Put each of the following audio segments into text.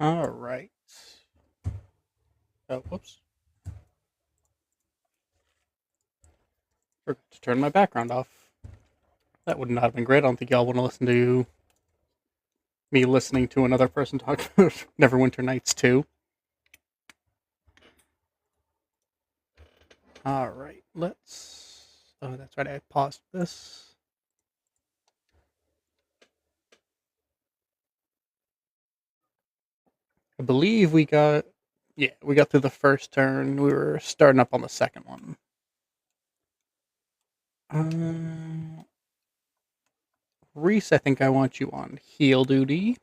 All right. Oh, whoops. Forgot to turn my background off. That would not have been great. I don't think y'all want to listen to me listening to another person talk about Neverwinter Nights 2. All right, let's. Oh, that's right. I paused this. I believe we got. Yeah, we got through the first turn. We were starting up on the second one. Um, Reese, I think I want you on heal duty.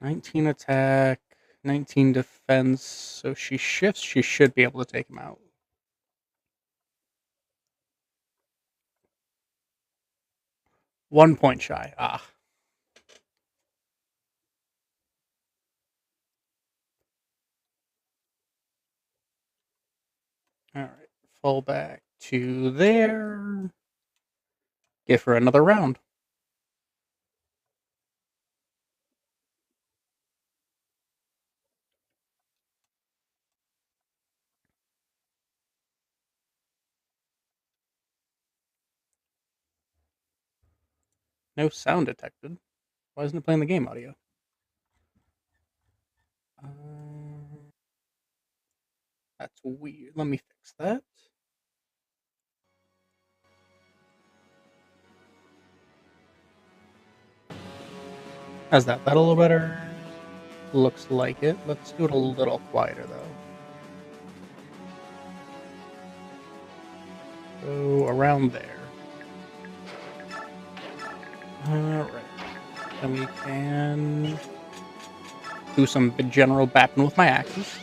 19 attack, 19 defense. So she shifts. She should be able to take him out. 1 point shy. Ah. All right. Fall back to there. Give her another round. No sound detected. Why isn't it playing the game audio? That's weird. Let me fix that. How's that? That a little better? Looks like it. Let's do it a little quieter though. So around there. Alright. Then we can do some general bapping with my axes.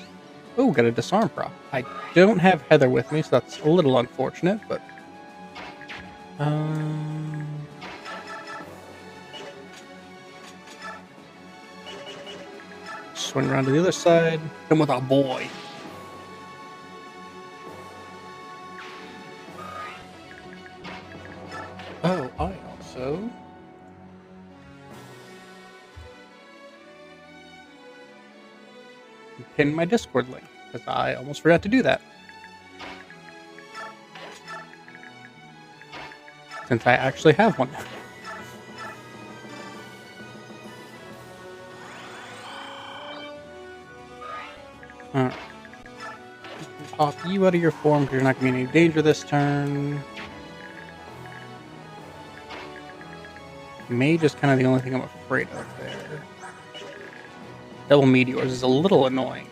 Oh, got a disarm prop. I don't have Heather with me, so that's a little unfortunate, but swing around to the other side. Come with our boy. Oh, I also pin my Discord link, because I almost forgot to do that. Since I actually have one. Alright. Pop you out of your form because you're not going to be in any danger this turn. Mage is kind of the only thing I'm afraid of there. Double Meteors is a little annoying.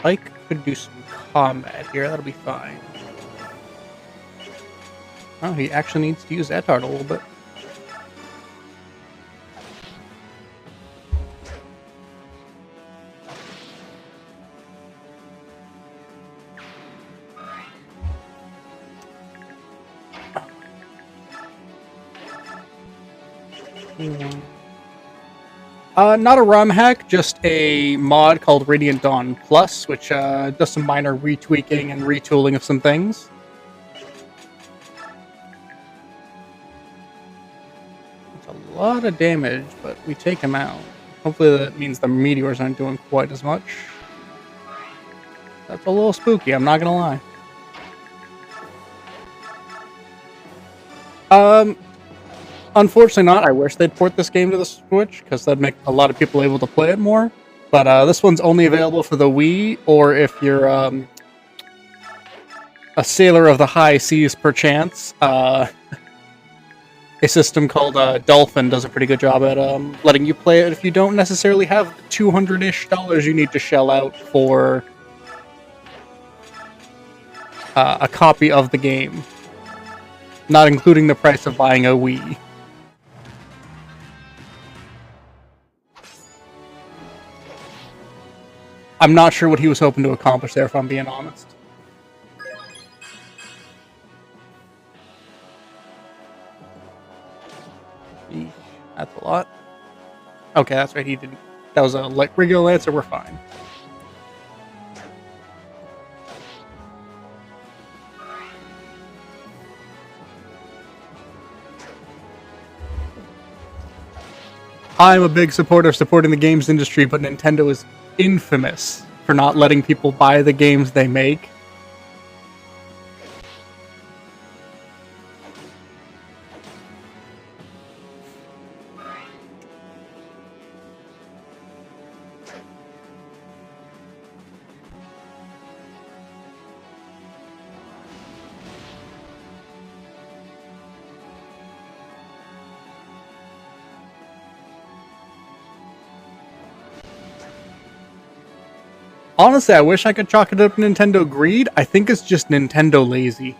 Ike could do some combat here. That'll be fine. Oh, he actually needs to use Etard a little bit. Not a ROM hack, just a mod called Radiant Dawn Plus, which does some minor retweaking and retooling of some things. It's a lot of damage, but we take him out. Hopefully that means the meteors aren't doing quite as much. That's a little spooky, I'm not gonna lie. Unfortunately not. I wish they'd port this game to the Switch, because that'd make a lot of people able to play it more. But this one's only available for the Wii, or if you're a sailor of the high seas, perchance. A system called Dolphin does a pretty good job at letting you play it if you don't necessarily have $200-ish you need to shell out for a copy of the game, not including the price of buying a Wii. I'm not sure what he was hoping to accomplish there, if I'm being honest. Eesh, that's a lot. Okay, that's right. He didn't. That was a regular Lancer. We're fine. I'm a big supporter of supporting the games industry, but Nintendo is infamous for not letting people buy the games they make. Honestly, I wish I could chalk it up to Nintendo greed. I think it's just Nintendo lazy.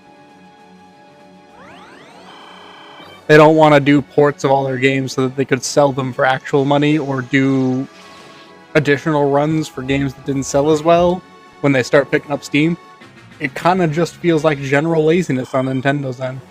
They don't want to do ports of all their games so that they could sell them for actual money, or do additional runs for games that didn't sell as well when they start picking up Steam. It kind of just feels like general laziness on Nintendo's end.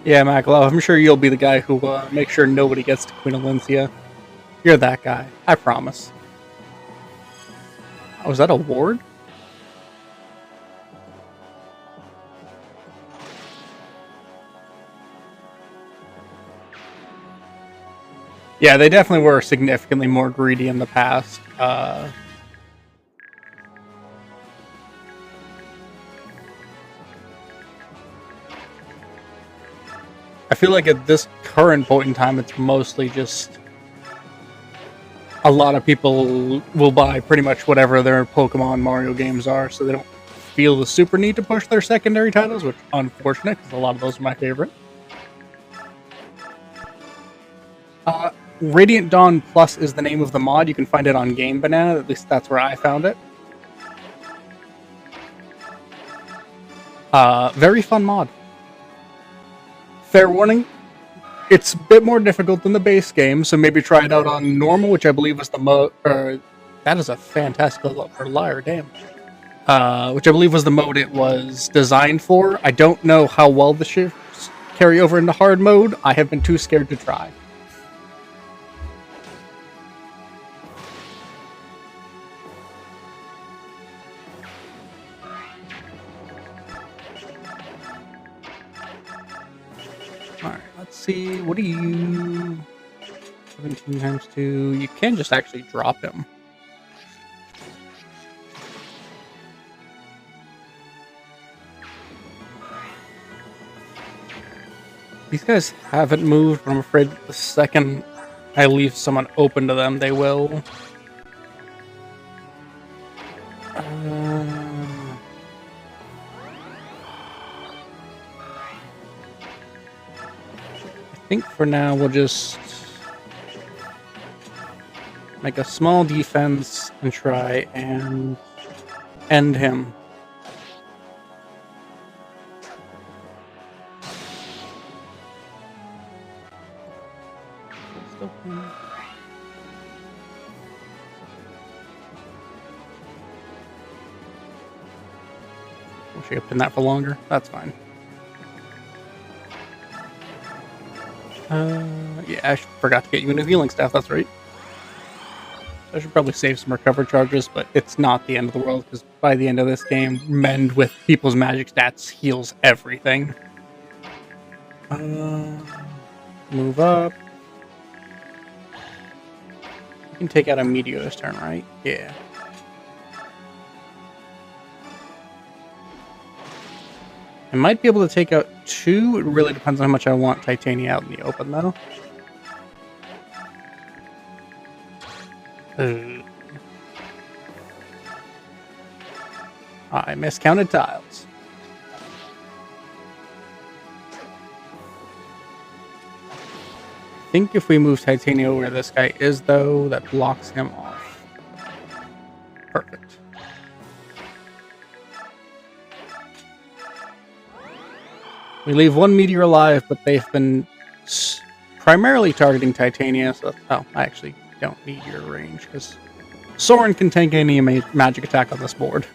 Yeah, Makalov, I'm sure you'll be the guy who makes sure nobody gets to Queen Olyncia. You're that guy. I promise. Oh, was that a ward? Yeah, they definitely were significantly more greedy in the past. I feel like at this current point in time, it's mostly just a lot of people will buy pretty much whatever their Pokemon Mario games are, so they don't feel the super need to push their secondary titles, which is unfortunate because a lot of those are my favorite. Radiant Dawn Plus is the name of the mod. You can find it on Game Banana. At least that's where I found it. Very fun mod. Fair warning, it's a bit more difficult than the base game, so maybe try it out on normal, which I believe was the mode. That is a fantastic liar, damn. Which I believe was the mode it was designed for. I don't know how well the shifts carry over into hard mode. I have been too scared to try. Alright, let's see. What do you... 17 times 2. You can just actually drop him. These guys haven't moved, but I'm afraid the second I leave someone open to them, they will. I think for now we'll just make a small defense and try and end him. Wish I could pin that for longer. That's fine. Yeah, I forgot to get you a new healing staff, that's right. I should probably save some recover charges, but it's not the end of the world, because by the end of this game, Mend with people's magic stats heals everything. Move up. You can take out a Meteor this turn, right? Yeah. I might be able to take out 2. It really depends on how much I want Titania out in the open, though. I miscounted tiles. I think if we move Titania where this guy is, though, that blocks him off. Perfect. We leave one meteor alive, but they've been primarily targeting Titania, so I actually don't need your range, because Soren can tank any magic attack on this board.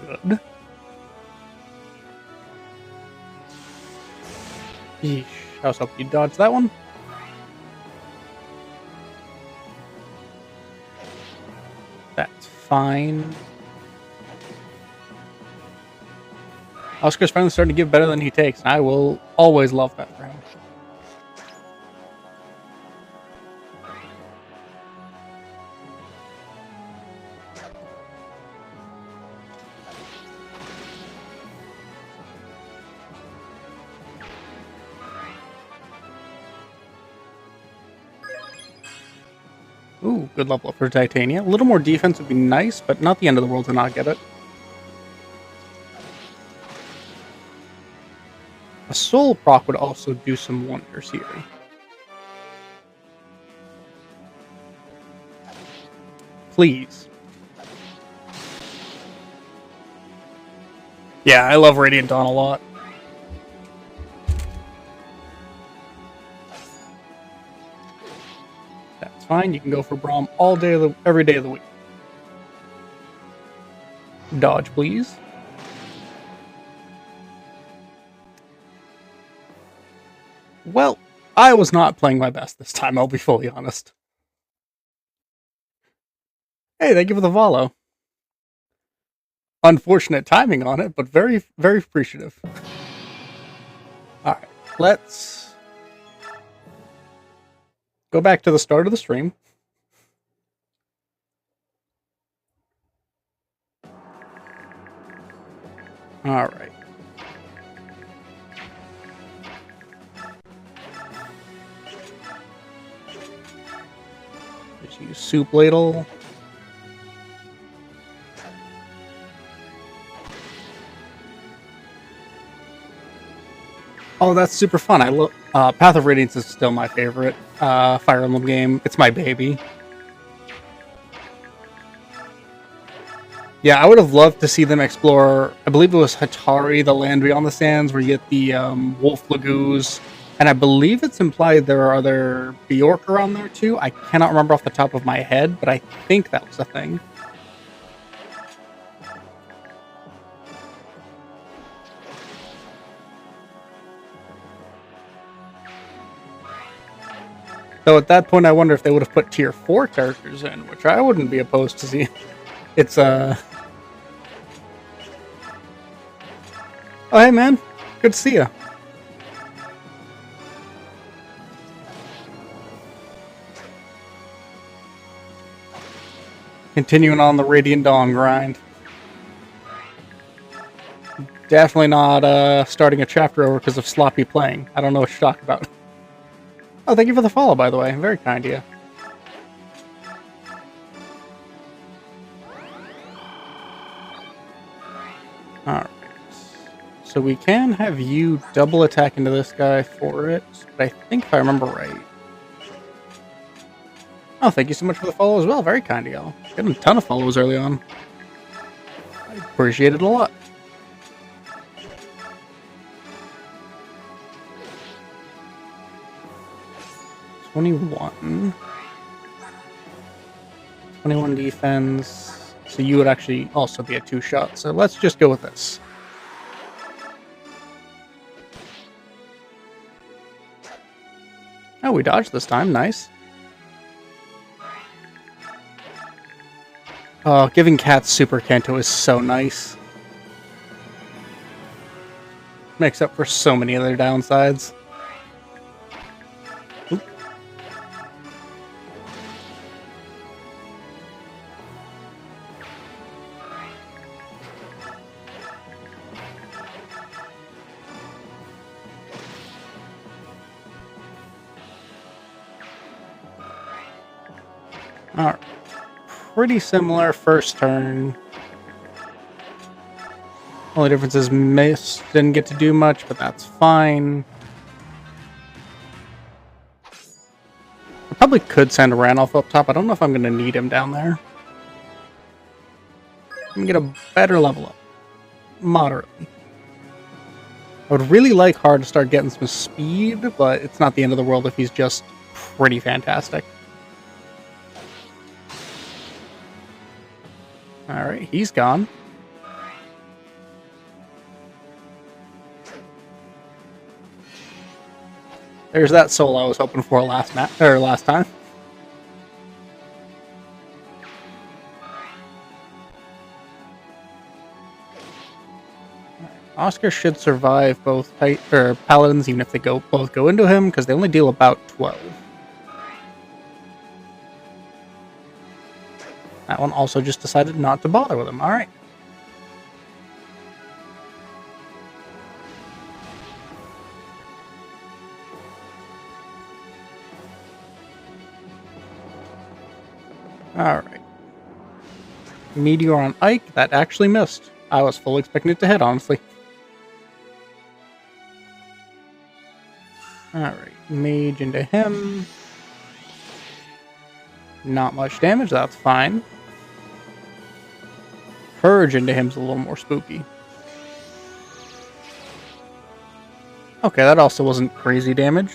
Good. Yeesh. I was hoping you'd dodge that one. That's fine. Oscar's finally starting to give better than he takes, and I will always love that for him. Ooh, good level up for Titania. A little more defense would be nice, but not the end of the world to not get it. A soul proc would also do some wonders here. Please. Yeah, I love Radiant Dawn a lot. That's fine. You can go for Braum all day of every day of the week. Dodge, please. Well, I was not playing my best this time, I'll be fully honest. Hey, thank you for the follow. Unfortunate timing on it, but very, very appreciative. Alright, let's go back to the start of the stream. Alright. Just use Soup Ladle. Oh, that's super fun. I love Path of Radiance is still my favorite Fire Emblem game. It's my baby. Yeah, I would have loved to see them explore. I believe it was Hatari, the land beyond the sands, where you get the Wolf Lagoos, and I believe it's implied there are other Bjork around there too. I cannot remember off the top of my head, but I think that was a thing. So at that point, I wonder if they would have put tier 4 characters in, which I wouldn't be opposed to see. It's Oh, hey man, good to see you. Continuing on the Radiant Dawn grind. Definitely not starting a chapter over because of sloppy playing. I don't know what you're talking about. Oh, thank you for the follow, by the way. Very kind of you. Alright. So we can have you double attack into this guy for it, but I think if I remember right. Oh, thank you so much for the follow as well. Very kind of y'all. Getting a ton of follows early on. I appreciate it a lot. $21 defense. So you would actually also be a 2-shot. So let's just go with this. Oh, we dodged this time. Nice. Oh, giving cats Super Kanto is so nice. Makes up for so many other downsides. Oop. Alright. Pretty similar first turn. Only difference is Mist didn't get to do much, but that's fine. I probably could send Ranulf up top. I don't know if I'm going to need him down there. Let me get a better level up. Moderately. I would really like Hard to start getting some speed, but it's not the end of the world if he's just pretty fantastic. Alright, he's gone. There's that soul I was hoping for last time. Oscar should survive both paladins, even if they both go into him, because they only deal about 12. That one also just decided not to bother with him. All right. All right. Meteor on Ike. That actually missed. I was fully expecting it to hit, honestly. Alright, mage into him. Not much damage, that's fine. Purge into him's a little more spooky. Okay, that also wasn't crazy damage.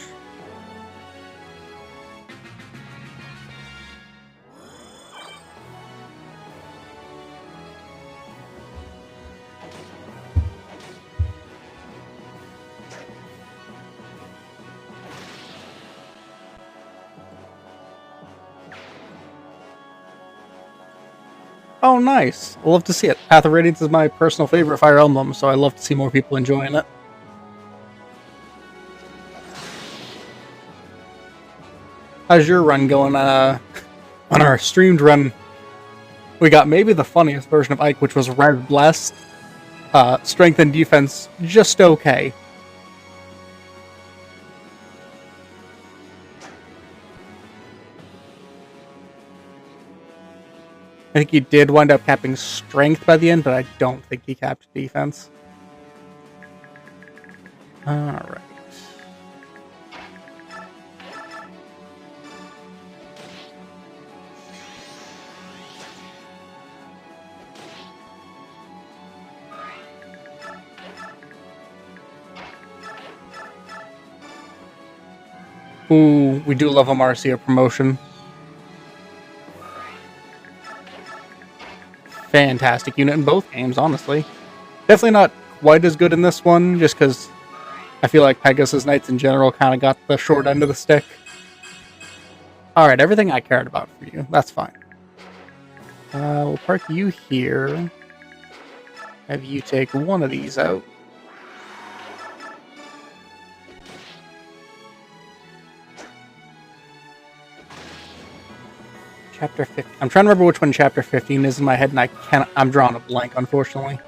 Oh, nice. I love to see it. Path of Radiance is my personal favorite Fire Emblem, so I love to see more people enjoying it. How's your run going? On our streamed run, we got maybe the funniest version of Ike, which was Red Blessed. Strength and defense, just okay. I think he did wind up capping strength by the end, but I don't think he capped defense. Alright. Ooh, we do love a Marcia promotion. Fantastic unit in both games, honestly. Definitely not quite as good in this one, just because I feel like Pegasus Knights in general kind of got the short end of the stick. Alright, everything I cared about for you. That's fine. We'll park you here. Have you take one of these out. Chapter 15. I'm trying to remember which one Chapter 15 is in my head, and I'm drawing a blank, unfortunately.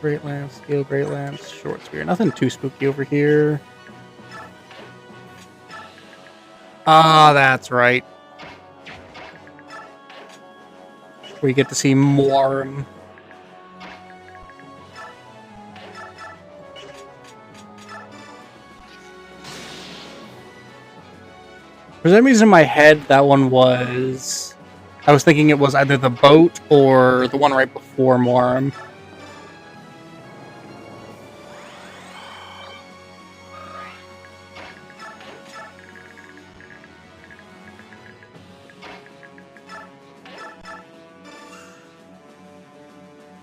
Great Lance, Scale Great Lance, Short Spear. Nothing too spooky over here. Ah, that's right. We get to see more. For some reason in my head, that one was... I was thinking it was either the boat or the one right before Morum.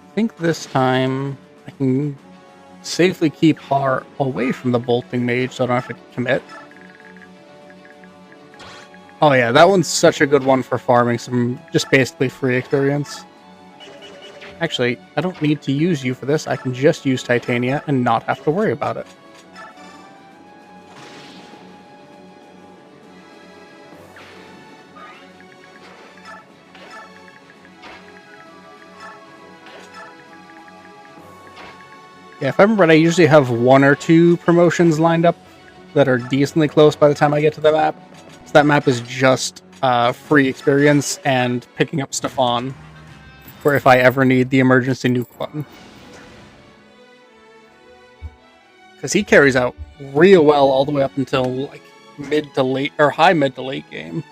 I think this time I can safely keep Har away from the bolting mage so I don't have to commit. Oh yeah, that one's such a good one for farming some just basically free experience. Actually, I don't need to use you for this. I can just use Titania and not have to worry about it. Yeah, if I remember right, I usually have 1 or 2 promotions lined up that are decently close by the time I get to the map. So that map is just free experience and picking up Stefan for if I ever need the emergency nuke button. Because he carries out real well all the way up until like mid to late, or high mid to late game.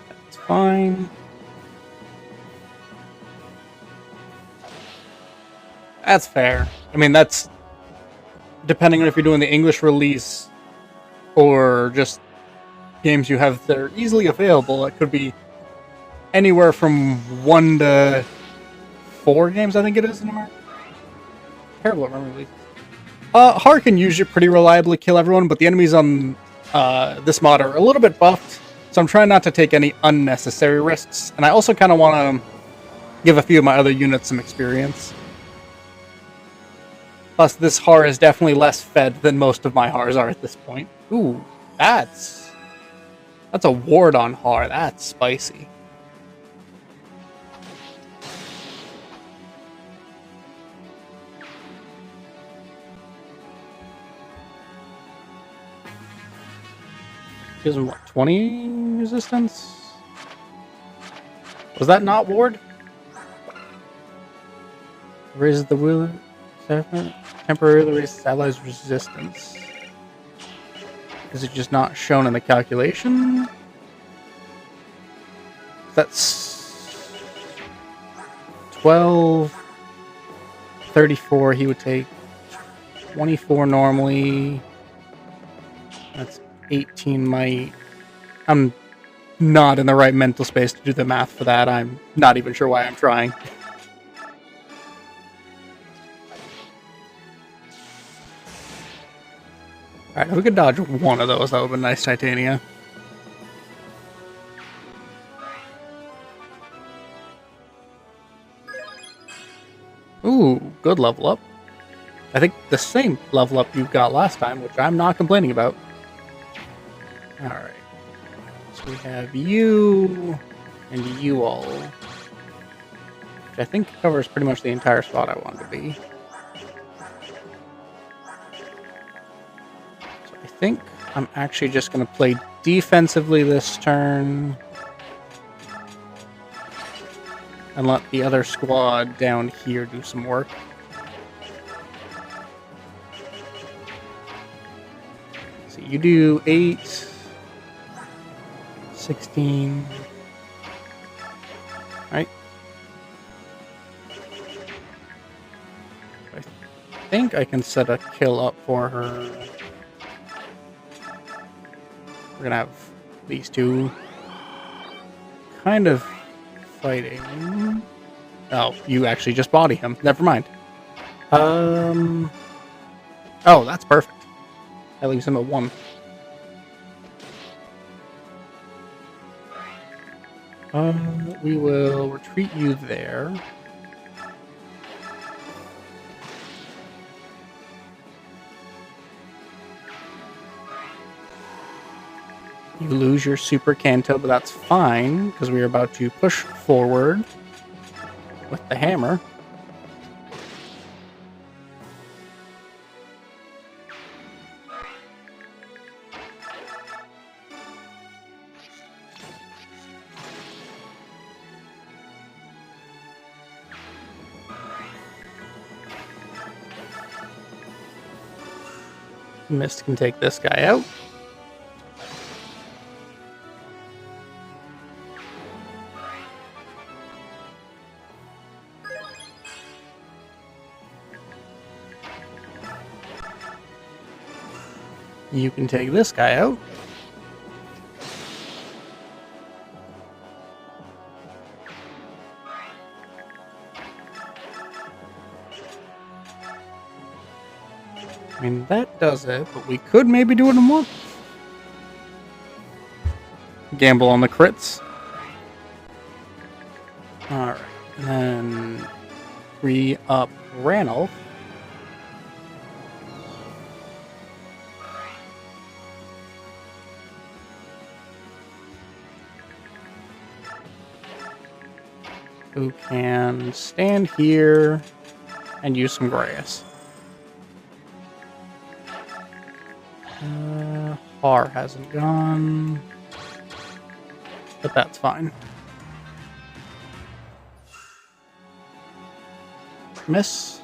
That's fine. That's fair. I mean, that's depending on if you're doing the English release or just games you have that are easily available. It could be anywhere from 1 to 4 games, I think it is in America. Terrible at remember release. Har can usually pretty reliably kill everyone, but the enemies on this mod are a little bit buffed, so I'm trying not to take any unnecessary risks. And I also kind of want to give a few of my other units some experience. Plus, this Har is definitely less fed than most of my Hars are at this point. Ooh, that's a ward on Har. That's spicy. Gives him what, 20 resistance? Was that not ward? Raises the will temporarily raises allies' resistance. Is it just not shown in the calculation? That's 12, 34. He would take 24 normally. That's 18 might. I'm not in the right mental space to do the math for that. I'm not even sure why I'm trying. Alright, if we could dodge 1 of those, that would have been nice, Titania. Ooh, good level up. I think the same level up you got last time, which I'm not complaining about. Alright. So we have you and you all. Which I think covers pretty much the entire spot I wanted to be. So I think I'm actually just going to play defensively this turn. And let the other squad down here do some work. So you do 8, 16. Right. I think I can set a kill up for her. We're gonna have these two kind of fighting. Oh, you actually just body him. Never mind. Oh, that's perfect. That leaves him at 1. We will retreat you there. You lose your Super Canto, but that's fine, because we are about to push forward with the hammer. Mist can take this guy out. You can take this guy out. I mean, that does it, but we could maybe do it in 1. Gamble on the crits. Alright. And free up Ranulf. Who can stand here and use some grass. Har hasn't gone, but that's fine. Miss.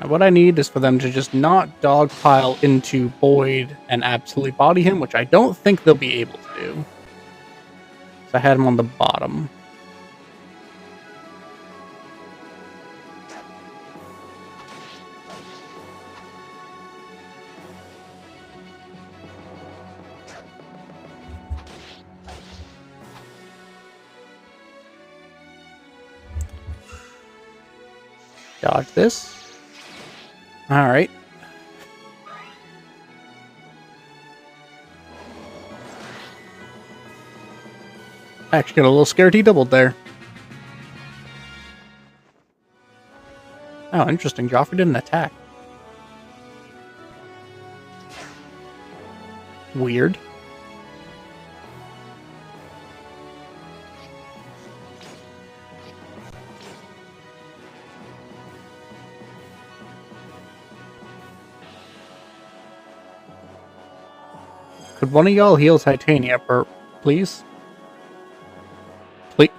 Now what I need is for them to just not dogpile into Boyd and absolutely body him, which I don't think they'll be able to do. So I had him on the bottom. Dodge this. Alright. Actually got a little scared he doubled there. Oh, interesting. Joffrey didn't attack. Weird. Could one of y'all heal Titania, please? Please.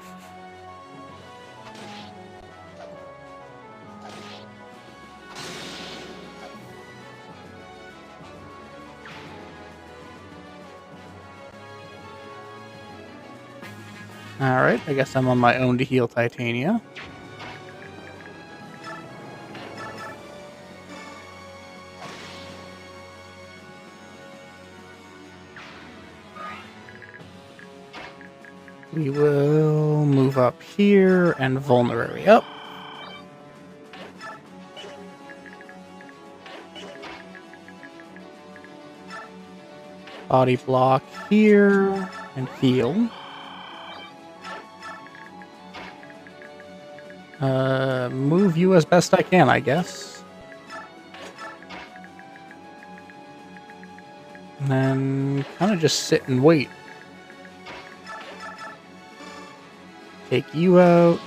Alright, I guess I'm on my own to heal Titania. We will move up here and vulnerary up. Body block here and heal. Move you as best I can, I guess. And then kind of just sit and wait. Take you out.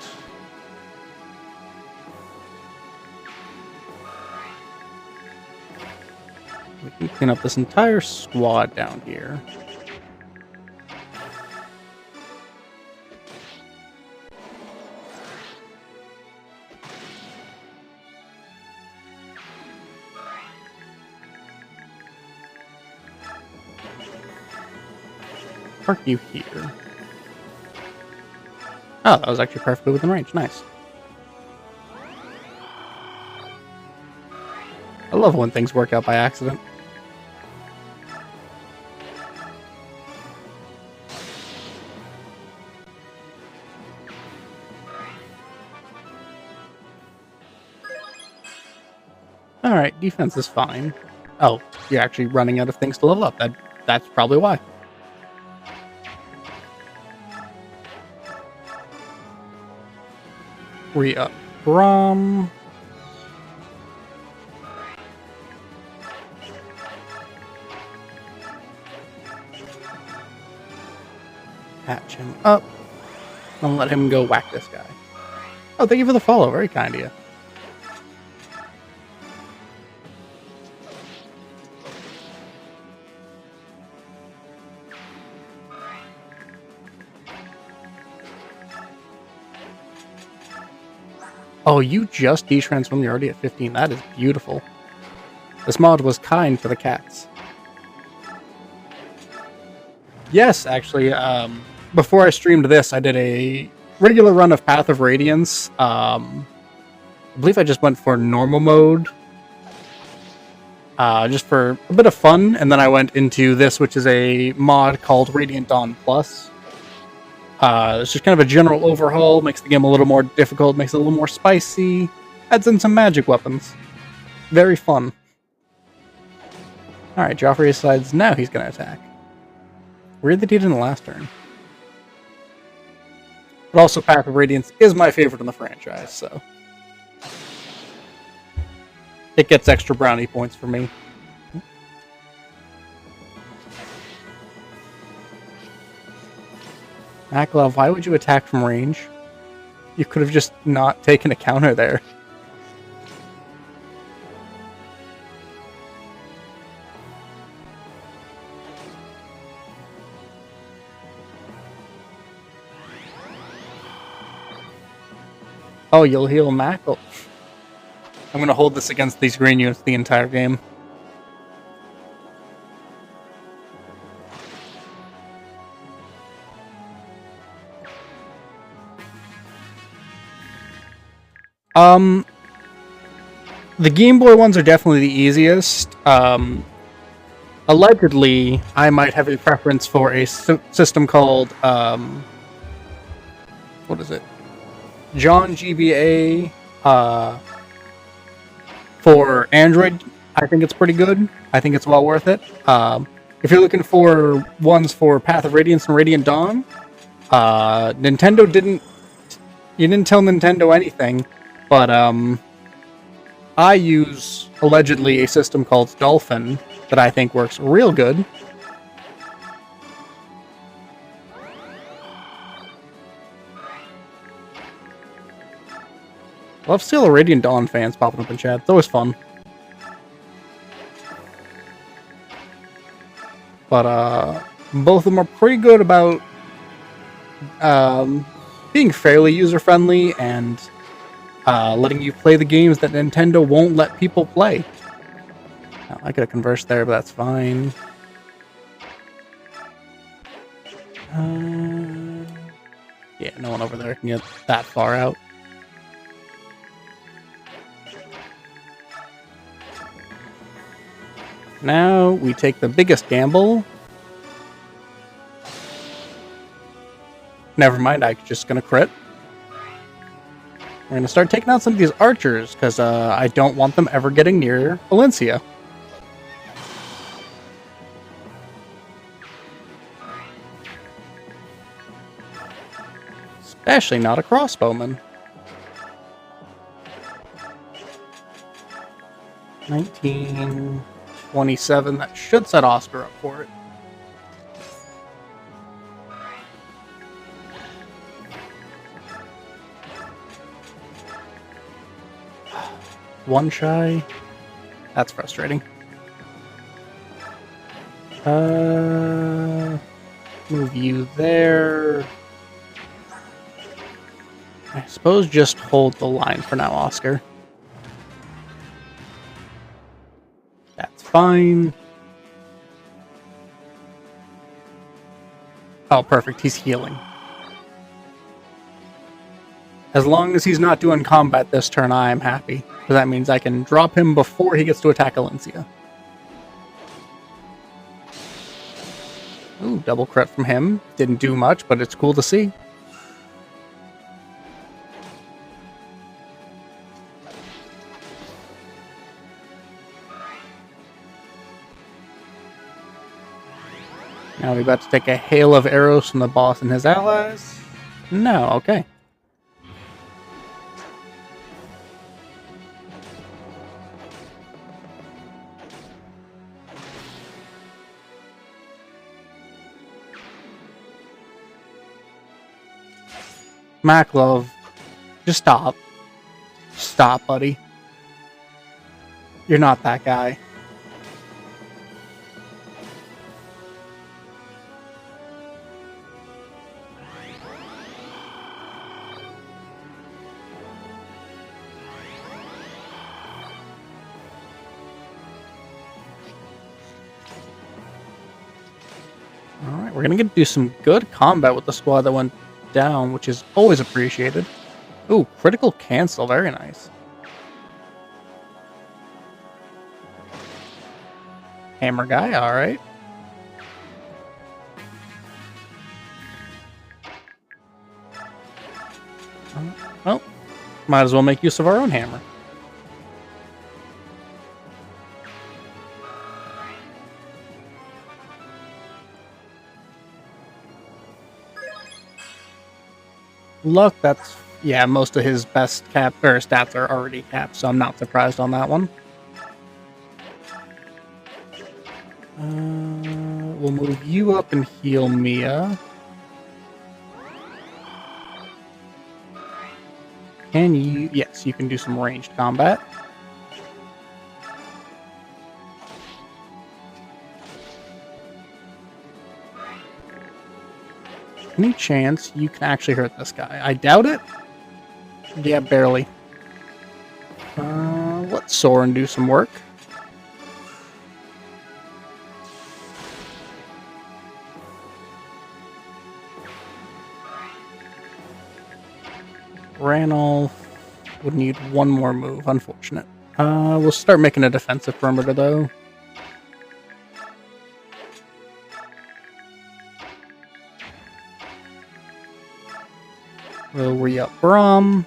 We can clean up this entire squad down here. Park you here. Oh, that was actually perfectly within range. Nice. I love when things work out by accident. Alright, defense is fine. Oh, you're actually running out of things to level up. That's probably why. Re-up Brom. Patch him up. And let him go whack this guy. Oh, thank you for the follow. Very kind of you. Oh, you just de-transformed. You're already at 15. That is beautiful. This mod was kind to the cats. Yes, actually, before I streamed this, I did a regular run of Path of Radiance. I believe I just went for normal mode. Just for a bit of fun, and then I went into this, which is a mod called Radiant Dawn Plus. It's just kind of a general overhaul, makes the game a little more difficult, makes it a little more spicy, adds in some magic weapons. Very fun. Alright, Joffrey decides now he's going to attack. Weird that he didn't last turn. But also, Path of Radiance is my favorite in the franchise, so it gets extra brownie points for me. Maklov, why would you attack from range? You could have just not taken a counter there. Oh, you'll heal Mackle. I'm going to hold this against these green units the entire game. The Game Boy ones are definitely the easiest. Allegedly, I might have a preference for a system called, what is it? John GBA, for Android. I think it's pretty good. I think it's well worth it. If you're looking for ones for Path of Radiance and Radiant Dawn, Nintendo didn't tell Nintendo anything, but I use allegedly a system called Dolphin that I think works real good. Love to see all the Radiant Dawn fans popping up in chat. It's always fun. But both of them are pretty good about being fairly user-friendly and letting you play the games that Nintendo won't let people play. Now, I could have conversed there, but that's fine. Yeah, no one over there can get that far out. Now we take the biggest gamble. Never mind, I'm just gonna crit. We're gonna start taking out some of these archers, because I don't want them ever getting near Valencia. Especially not a crossbowman. 1927, that should set Oscar up for it. One shy. That's frustrating. Move you there. I suppose just hold the line for now, Oscar. That's fine. Oh, perfect. He's healing. As long as he's not doing combat this turn, I am happy. Because that means I can drop him before he gets to attack Alencia. Ooh, double crit from him. Didn't do much, but it's cool to see. Now we're about to take a hail of arrows from the boss and his allies. No, okay. Maklov, just stop. Stop, buddy. You're not that guy. Alright, we're gonna do some good combat with the squad that went down, which is always appreciated. Ooh, critical cancel, very nice. Hammer guy, alright. Well, might as well make use of our own hammer. Luck, that's... Yeah, most of his best cap or stats are already capped, so I'm not surprised on that one. We'll move you up and heal Mia. Can you... Yes, you can do some ranged combat. Any chance you can actually hurt this guy? I doubt it. Yeah, barely. Let Soren do some work. Ranulf would need one more move, unfortunate. We'll start making a defensive perimeter, though. We'll re-up Braum.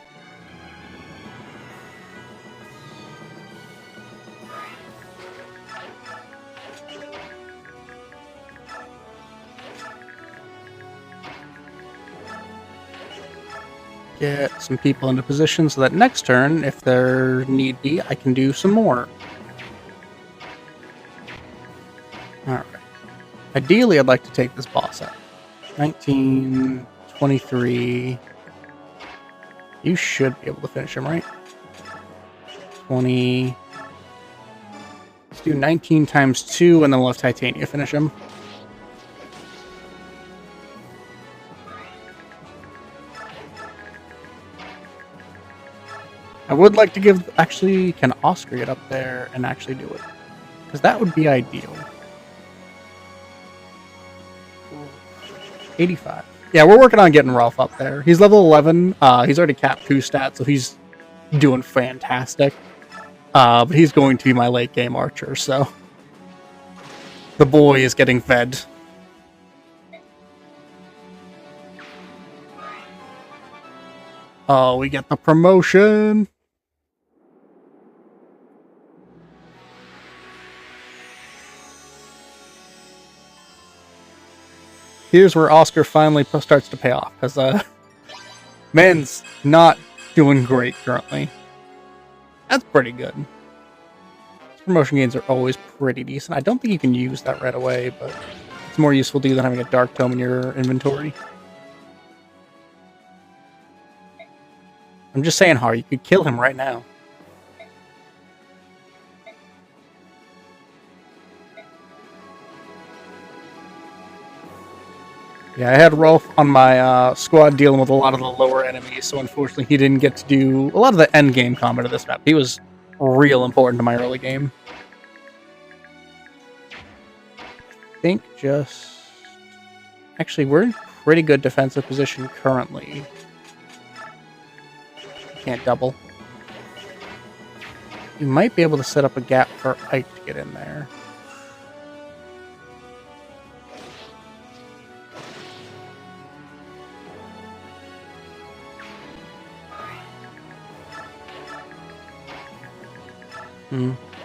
Get some people into position so that next turn, if there need be, I can do some more. Alright. Ideally, I'd like to take this boss out. 19, 23. You should be able to finish him, right? 20. Let's do 19 times 2, and then we'll have Titania finish him. I would like to give... Actually, can Oscar get up there and actually do it? Because that would be ideal. 85. Yeah, we're working on getting Rolf up there. He's level 11. He's already capped 2 stats, so he's doing fantastic. But he's going to be my late game archer, so... The boy is getting fed. Oh, we get the promotion! Here's where Oscar finally starts to pay off, because man's not doing great currently. That's pretty good. Promotion gains are always pretty decent. I don't think you can use that right away, but it's more useful to you than having a Dark Tome in your inventory. I'm just saying, Har, you could kill him right now. Yeah, I had Rolf on my squad dealing with a lot of the lower enemies, so unfortunately he didn't get to do a lot of the end game combat of this map. He was real important to my early game. I think just... Actually, we're in pretty good defensive position currently. Can't double. You might be able to set up a gap for Ike to get in there.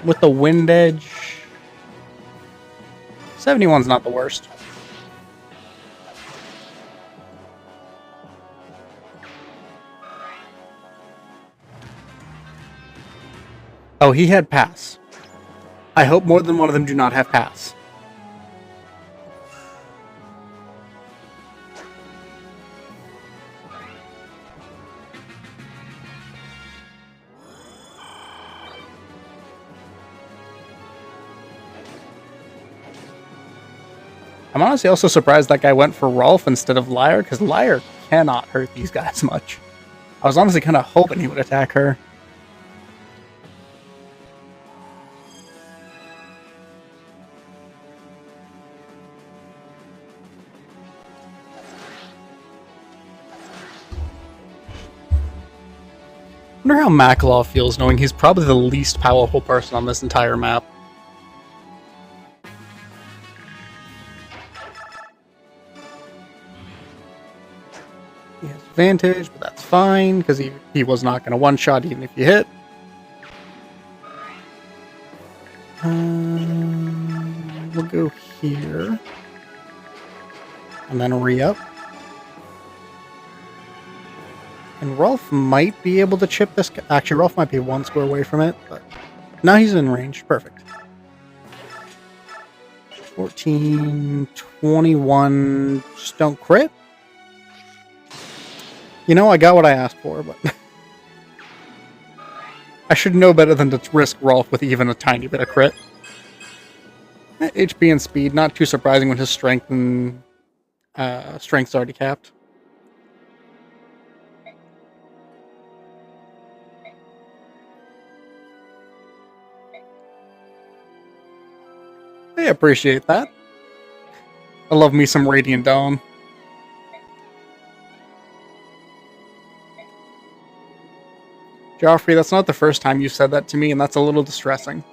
With the wind edge, 71's not the worst. Oh, he had pass. I hope more than one of them do not have pass. I'm honestly also surprised that guy went for Rolf instead of Lyre, because Lyre cannot hurt these guys much. I was honestly kind of hoping he would attack her. I wonder how Makalov feels knowing he's probably the least powerful person on this entire map. He has advantage, but that's fine, because he was not going to one-shot even if you hit. We'll go here. And then re-up. And Rolf might be able to chip this. Actually, Rolf might be one square away from it, but now he's in range. Perfect. 14, 21. Just don't crit. You know, I got what I asked for, but I should know better than to risk Rolf with even a tiny bit of crit. HP and speed, not too surprising when his strength and strength's already capped. I appreciate that. I love me some Radiant Dawn. Joffrey, that's not the first time you said that to me, and that's a little distressing.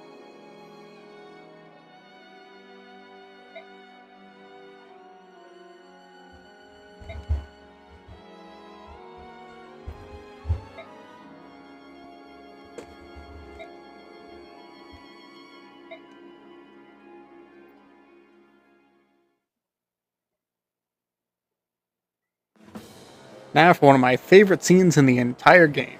Now for one of my favorite scenes in the entire game.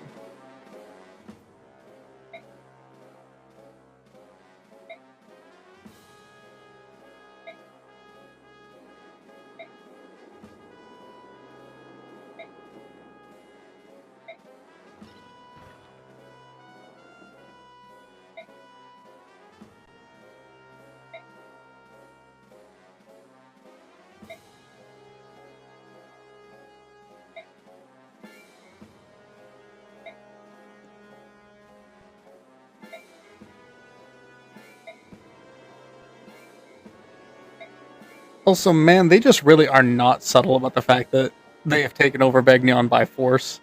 Also, man, they just really are not subtle about the fact that they have taken over Begnion by force.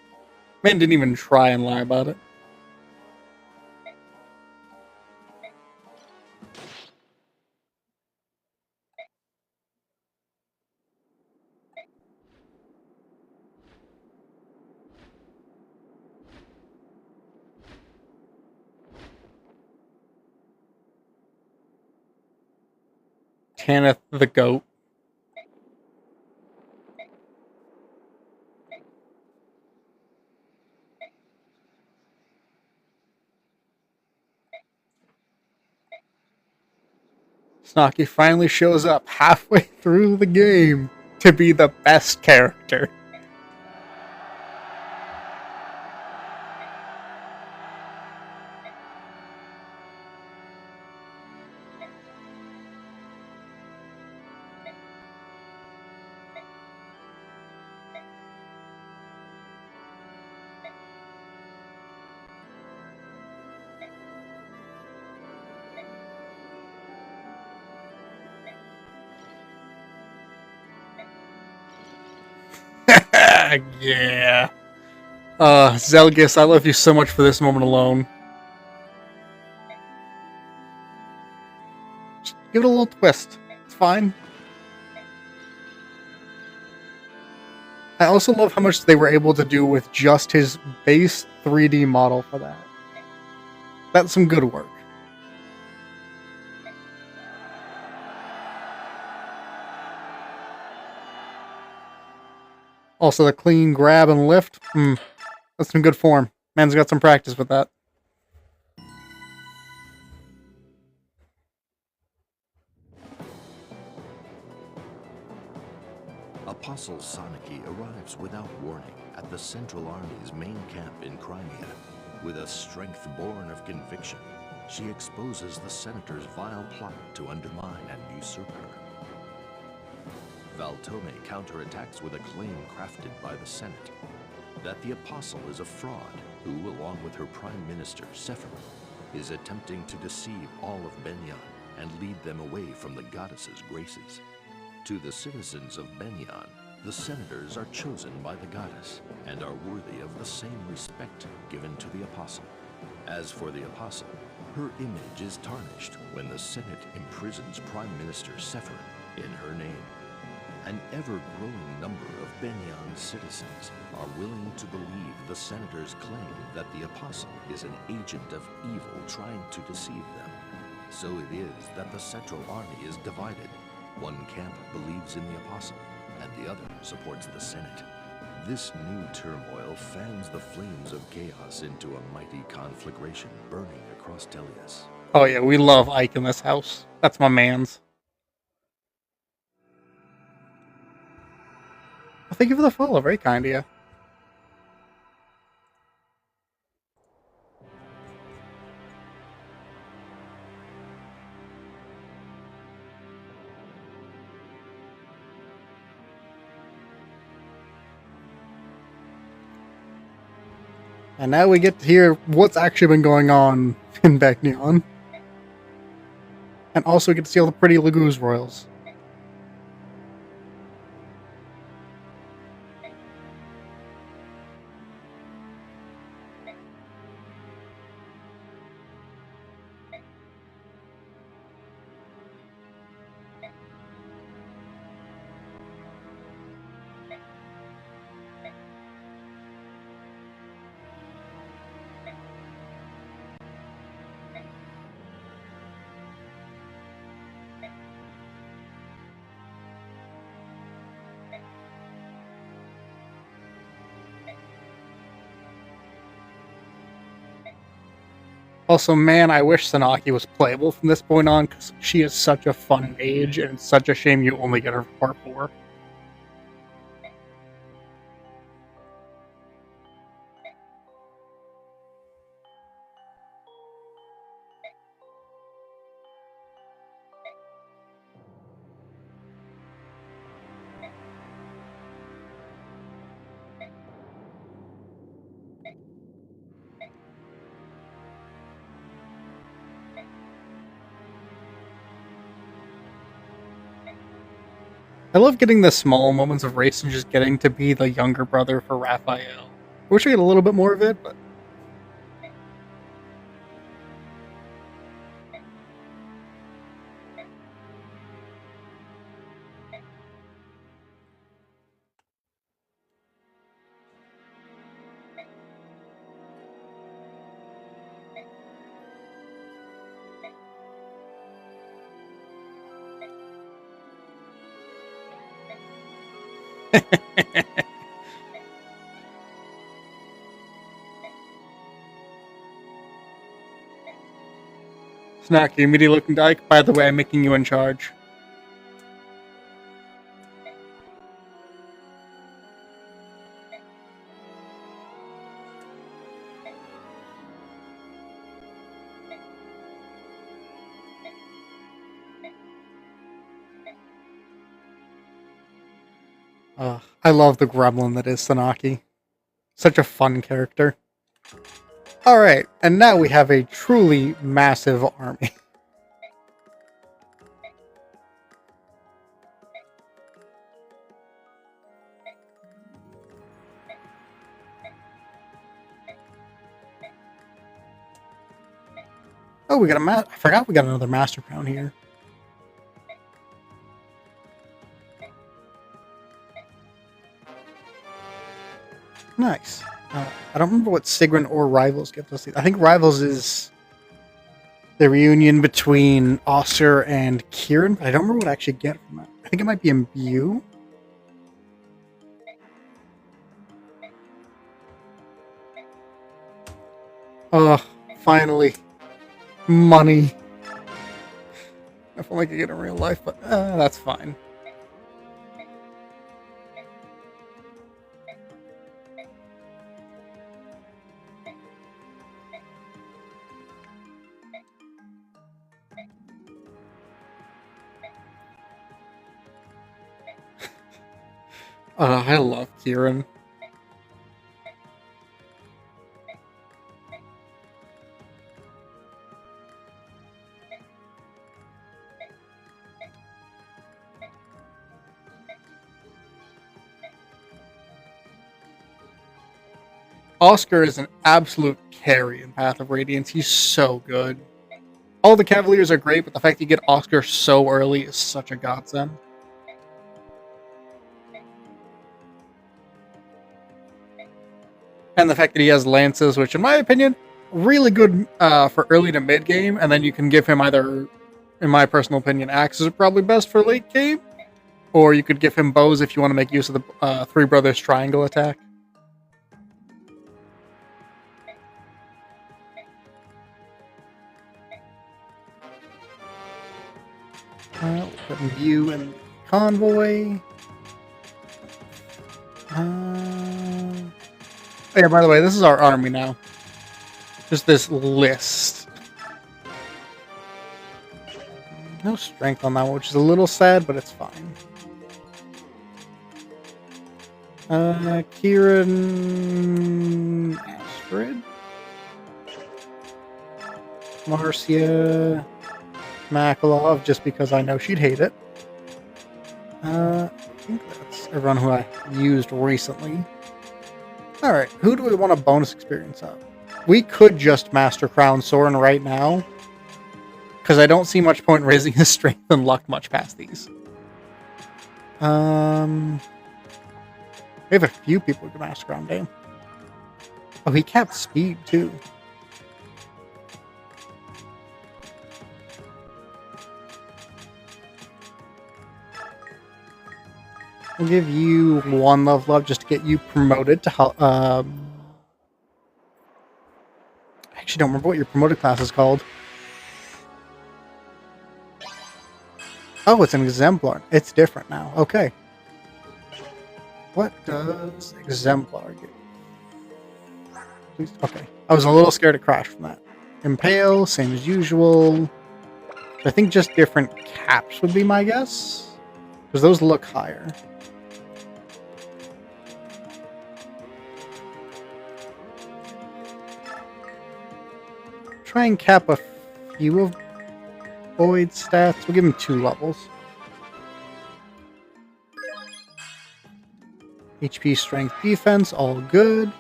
Man didn't even try and lie about it. Tanith the goat. Snocky finally shows up halfway through the game to be the best character. Yeah. Zelgis, I love you so much for this moment alone. Just give it a little twist. It's fine. I also love how much they were able to do with just his base 3D model for that. That's some good work. Also, the clean grab and lift. That's some good form. Man's got some practice with that. Apostle Soniki arrives without warning at the Central Army's main camp in Crimea. With a strength born of conviction, she exposes the Senator's vile plot to undermine and usurp her. Valtome counterattacks with a claim crafted by the Senate that the Apostle is a fraud who, along with her Prime Minister, Sephiroth, is attempting to deceive all of Benyan and lead them away from the goddess's graces. To the citizens of Benyan, the senators are chosen by the goddess and are worthy of the same respect given to the Apostle. As for the Apostle, her image is tarnished when the Senate imprisons Prime Minister Sephiroth in her name. An ever-growing number of Benyan citizens are willing to believe the senators' claim that the Apostle is an agent of evil trying to deceive them. So it is that the Central Army is divided. One camp believes in the Apostle, and the other supports the Senate. This new turmoil fans the flames of chaos into a mighty conflagration burning across Delius. Oh yeah, we love Ike in this house. That's my man's. Well, thank you for the follow. Very kind of you. And now we get to hear what's actually been going on in Begnion. And also get to see all the pretty Laguz royals. Also, man, I wish Sanaki was playable from this point on, because she is such a fun mage, and it's such a shame you only get her for part 4. I love getting the small moments of race and just getting to be the younger brother for Raphael. I wish I get a little bit more of it, but... Snack, you immediately looking Dyke. By the way, I'm making you in charge. I love the gremlin that is Sanaki. Such a fun character. Alright, and now we have a truly massive army. Oh, we got a I forgot we got another Master Crown here. Nice. I don't remember what Sigrun or Rivals gives us. I think Rivals is the reunion between Oscar and Kieran, but I don't remember what I actually get from that. I think it might be Imbue. Finally. Money. I feel like I get it in real life, but that's fine. I love Kieran. Oscar is an absolute carry in Path of Radiance. He's so good. All the Cavaliers are great, but the fact that you get Oscar so early is such a godsend. And the fact that he has lances, which in my opinion, really good for early to mid game, and then you can give him either, in my personal opinion, axes are probably best for late game. Or you could give him bows if you want to make use of the Three Brothers Triangle attack. We'll put in view and convoy. Oh yeah, by the way, this is our army now. Just this list. No strength on that one, which is a little sad, but it's fine. Kieran Astrid. Marcia Makalov, just because I know she'd hate it. I think that's everyone who I used recently. Alright, who do we want a bonus experience of? We could just Master Crown Soren right now, because I don't see much point in raising his strength and luck much past these. We have a few people who can Master Crown Dame. Oh, he capped speed too. I'll give you one level up just to get you promoted to help. I actually don't remember what your promoted class is called. Oh, it's an exemplar. It's different now. Okay. What does exemplar get? Please. Okay. I was a little scared to crash from that. Impale, same as usual. I think just different caps would be my guess, because those look higher. Try and cap a few of Boyd's stats. We'll give him 2 levels. HP, strength, defense, all good.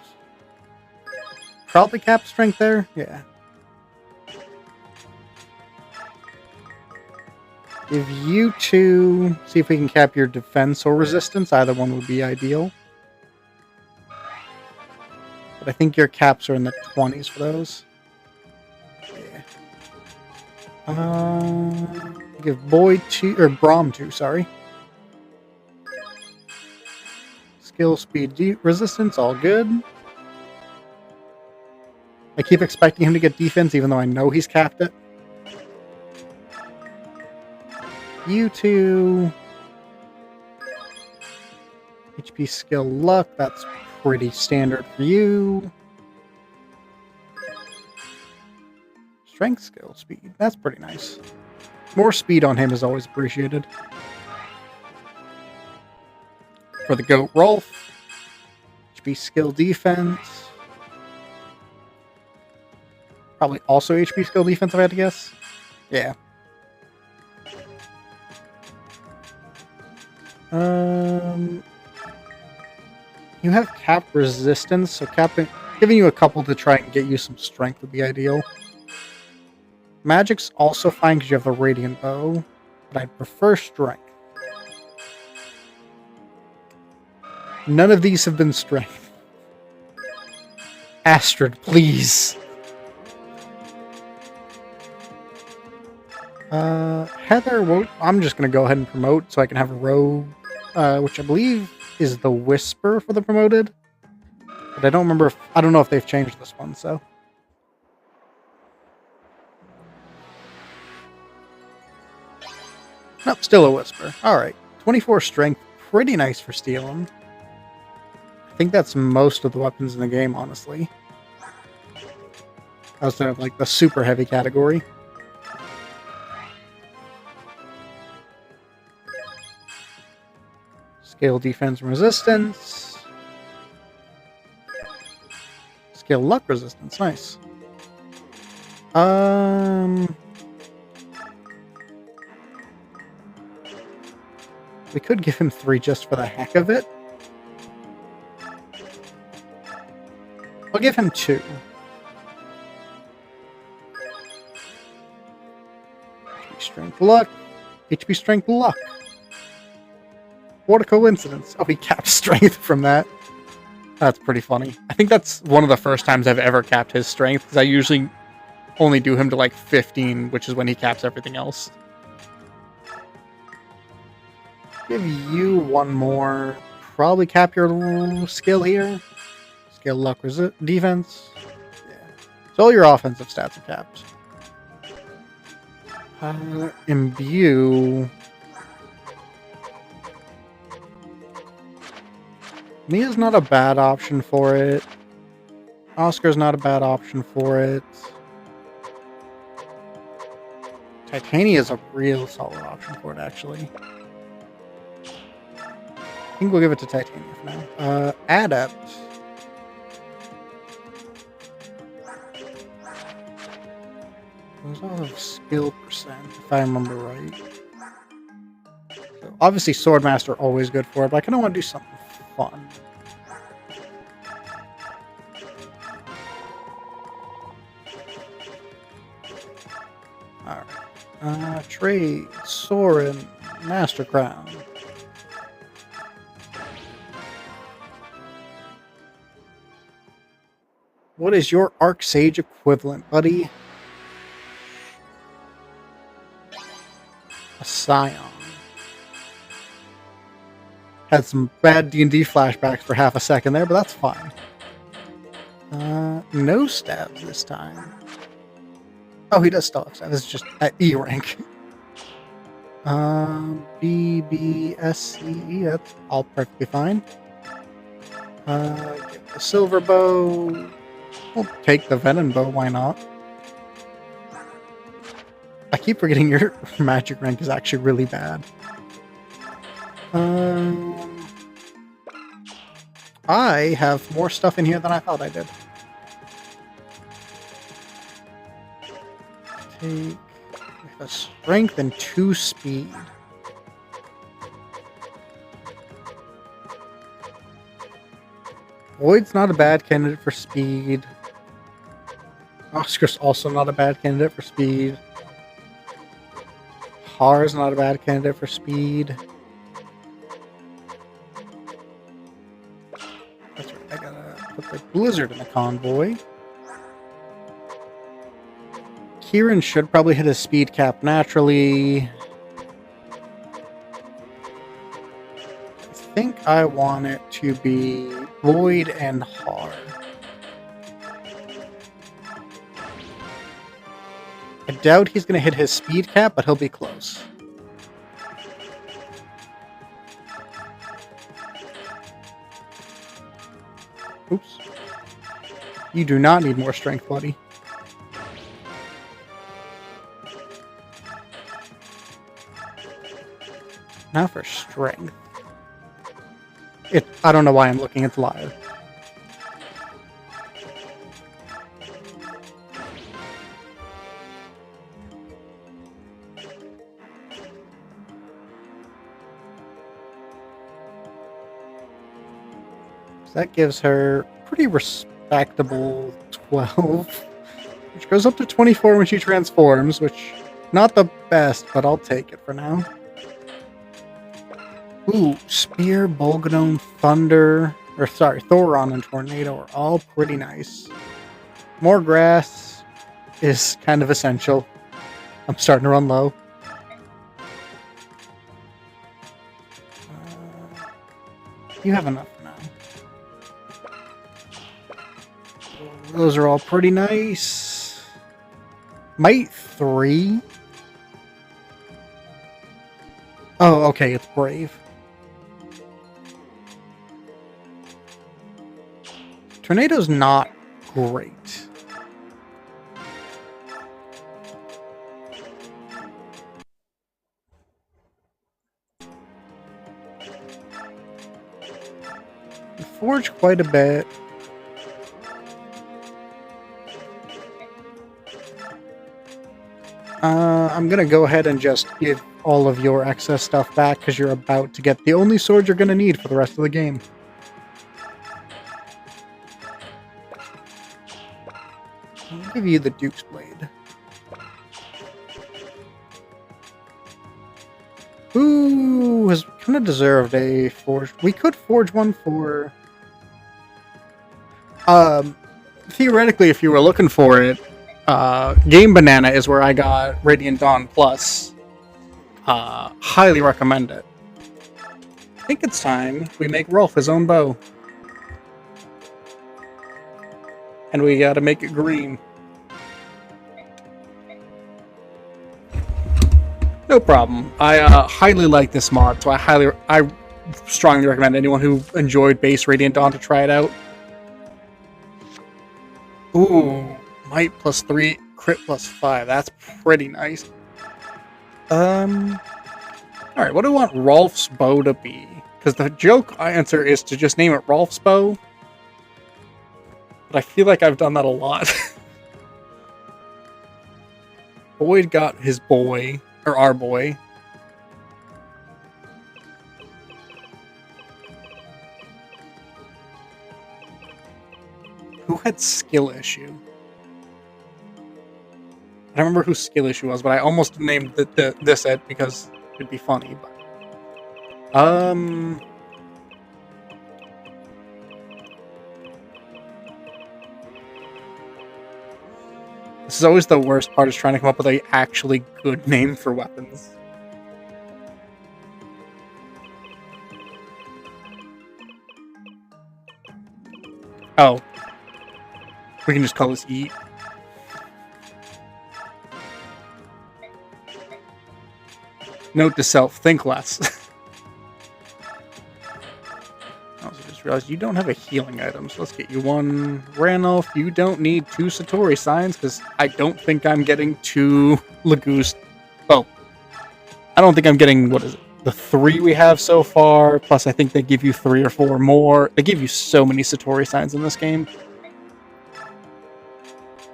Probably cap strength there. Yeah. Give you 2. See if we can cap your defense or resistance. Either one would be ideal. But I think your caps are in the 20s for those. Give Boyd 2, or Braum 2, sorry. Skill, speed, resistance, all good. I keep expecting him to get defense, even though I know he's capped it. You 2. HP, skill, luck, that's pretty standard for you. Strength, skill, speed. That's pretty nice. More speed on him is always appreciated. For the Goat Rolf, HP, skill, defense. Probably also HP, skill, defense, if I had to guess. Yeah. You have cap resistance, so giving you a couple to try and get you some strength would be ideal. Magic's also fine because you have the Radiant Bow, but I'd prefer Strength. None of these have been Strength. Astrid, please. Heather, I'm just going to go ahead and promote so I can have a rogue, which I believe is the Whisper for the promoted. But I don't know if they've changed this one, so. Nope, still a Whisper. Alright. 24 strength. Pretty nice for stealing. I think that's most of the weapons in the game, honestly. Outside of, like, the super heavy category. Scale, defense, and resistance. Scale, luck, resistance. Nice. We could give him 3 just for the heck of it. I'll give him 2. HP strength luck. HP strength luck. What a coincidence. Oh, he capped strength from that. That's pretty funny. I think that's one of the first times I've ever capped his strength, because I usually only do him to like 15, which is when he caps everything else. Give you one more. Probably cap your skill here. Skill, luck, defense. Yeah. So all your offensive stats are capped. Imbue. Mia's not a bad option for it. Oscar's not a bad option for it. Titania is a real solid option for it, actually. I think we'll give it to Titania for now. Adept. Goes off of skill percent, if I remember right. So obviously, Swordmaster always good for it, but I kind of want to do something fun. Alright. Trade, Sorin, Master Crown. What is your Arc Sage equivalent, buddy? A Scion. Had some bad D&D flashbacks for half a second there, but that's fine. No stabs this time. Oh, he does still have stabs. It's just at E rank. B, B, S, C, E. That's all perfectly fine. Get the silver bow. We'll take the venom bow. Why not? I keep forgetting your magic rank is actually really bad. I have more stuff in here than I thought I did. Take a strength and 2 speed. Void's not a bad candidate for speed. Oscar's also not a bad candidate for speed. Har's not a bad candidate for speed. That's right, I gotta put the Blizzard in the convoy. Kieran should probably hit his speed cap naturally. I think I want it to be Void and Har. I doubt he's going to hit his speed cap, but he'll be close. Oops. You do not need more strength, buddy. Now for strength. I don't know why I'm looking at the liar. So that gives her pretty respectable 12, which goes up to 24 when she transforms, which not the best, but I'll take it for now. Ooh, Spear, Bolganone, Thunder, Thoron and Tornado are all pretty nice. More grass is kind of essential. I'm starting to run low. You have enough now. Those are all pretty nice. Might 3. Oh, okay, it's Brave. Tornado's not great. We forge quite a bit. I'm gonna go ahead and just give all of your excess stuff back because you're about to get the only sword you're gonna need for the rest of the game. I'll give you the Duke's Blade. Ooh, has kind of deserved a forge. We could forge one for... theoretically, if you were looking for it, Game Banana is where I got Radiant Dawn Plus. Highly recommend it. think it's time we make Rolf his own bow. And we gotta make it green. No problem. I highly like this mod, so I strongly recommend anyone who enjoyed base Radiant Dawn to try it out. Ooh, might +3, crit +5. That's pretty nice. Alright, what do I want Rolf's bow to be? Because the joke answer is to just name it Rolf's bow. But I feel like I've done that a lot. Boyd got his boy, or our boy. Who had skill issue? I don't remember who skill issue was, but I almost named this Ed because it'd be funny. But this is always the worst part, is trying to come up with a actually good name for weapons. Oh. We can just call this Eat. Note to self, think less. I also just realized you don't have a healing item, so let's get you one. Ranulf, you don't need 2 Satori signs, because I don't think I'm getting 2 Lagoost. Oh. I don't think I'm getting, what is it? The 3 we have so far, plus I think they give you 3 or 4 more. They give you so many Satori signs in this game.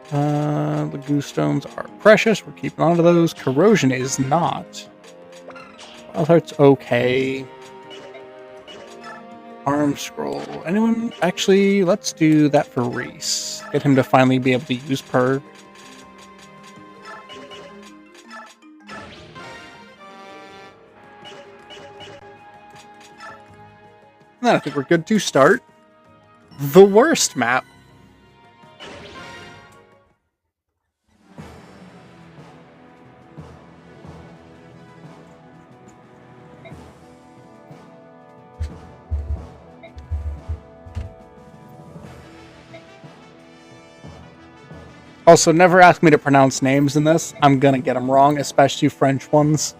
Lagoost stones are precious. We're keeping on to those. Corrosion is not. Wild Heart's okay. Arm scroll. Anyone? Actually, let's do that for Reese. Get him to finally be able to use Purge. And then I think we're good to start the worst map. Also, never ask me to pronounce names in this. I'm gonna get them wrong, especially French ones.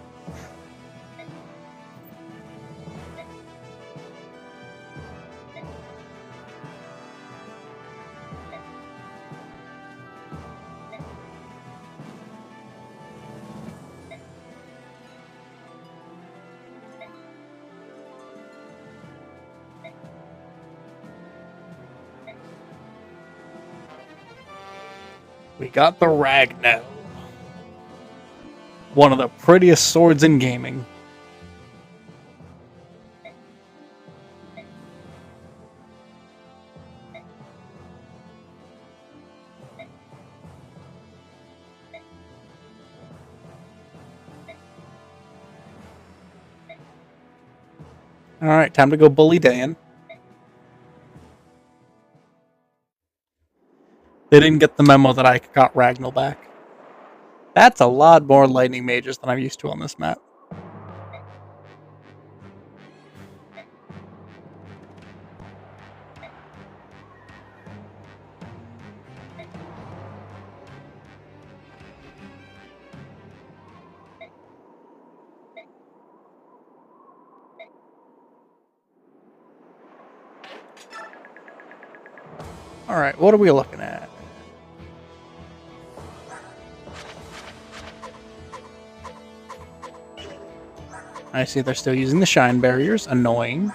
We got the Ragno. One of the prettiest swords in gaming. Alright, time to go bully Dan. They didn't get the memo that I got Ragnall back. That's a lot more lightning mages than I'm used to on this map. Alright, what are we looking at? I see they're still using the shine barriers. Annoying.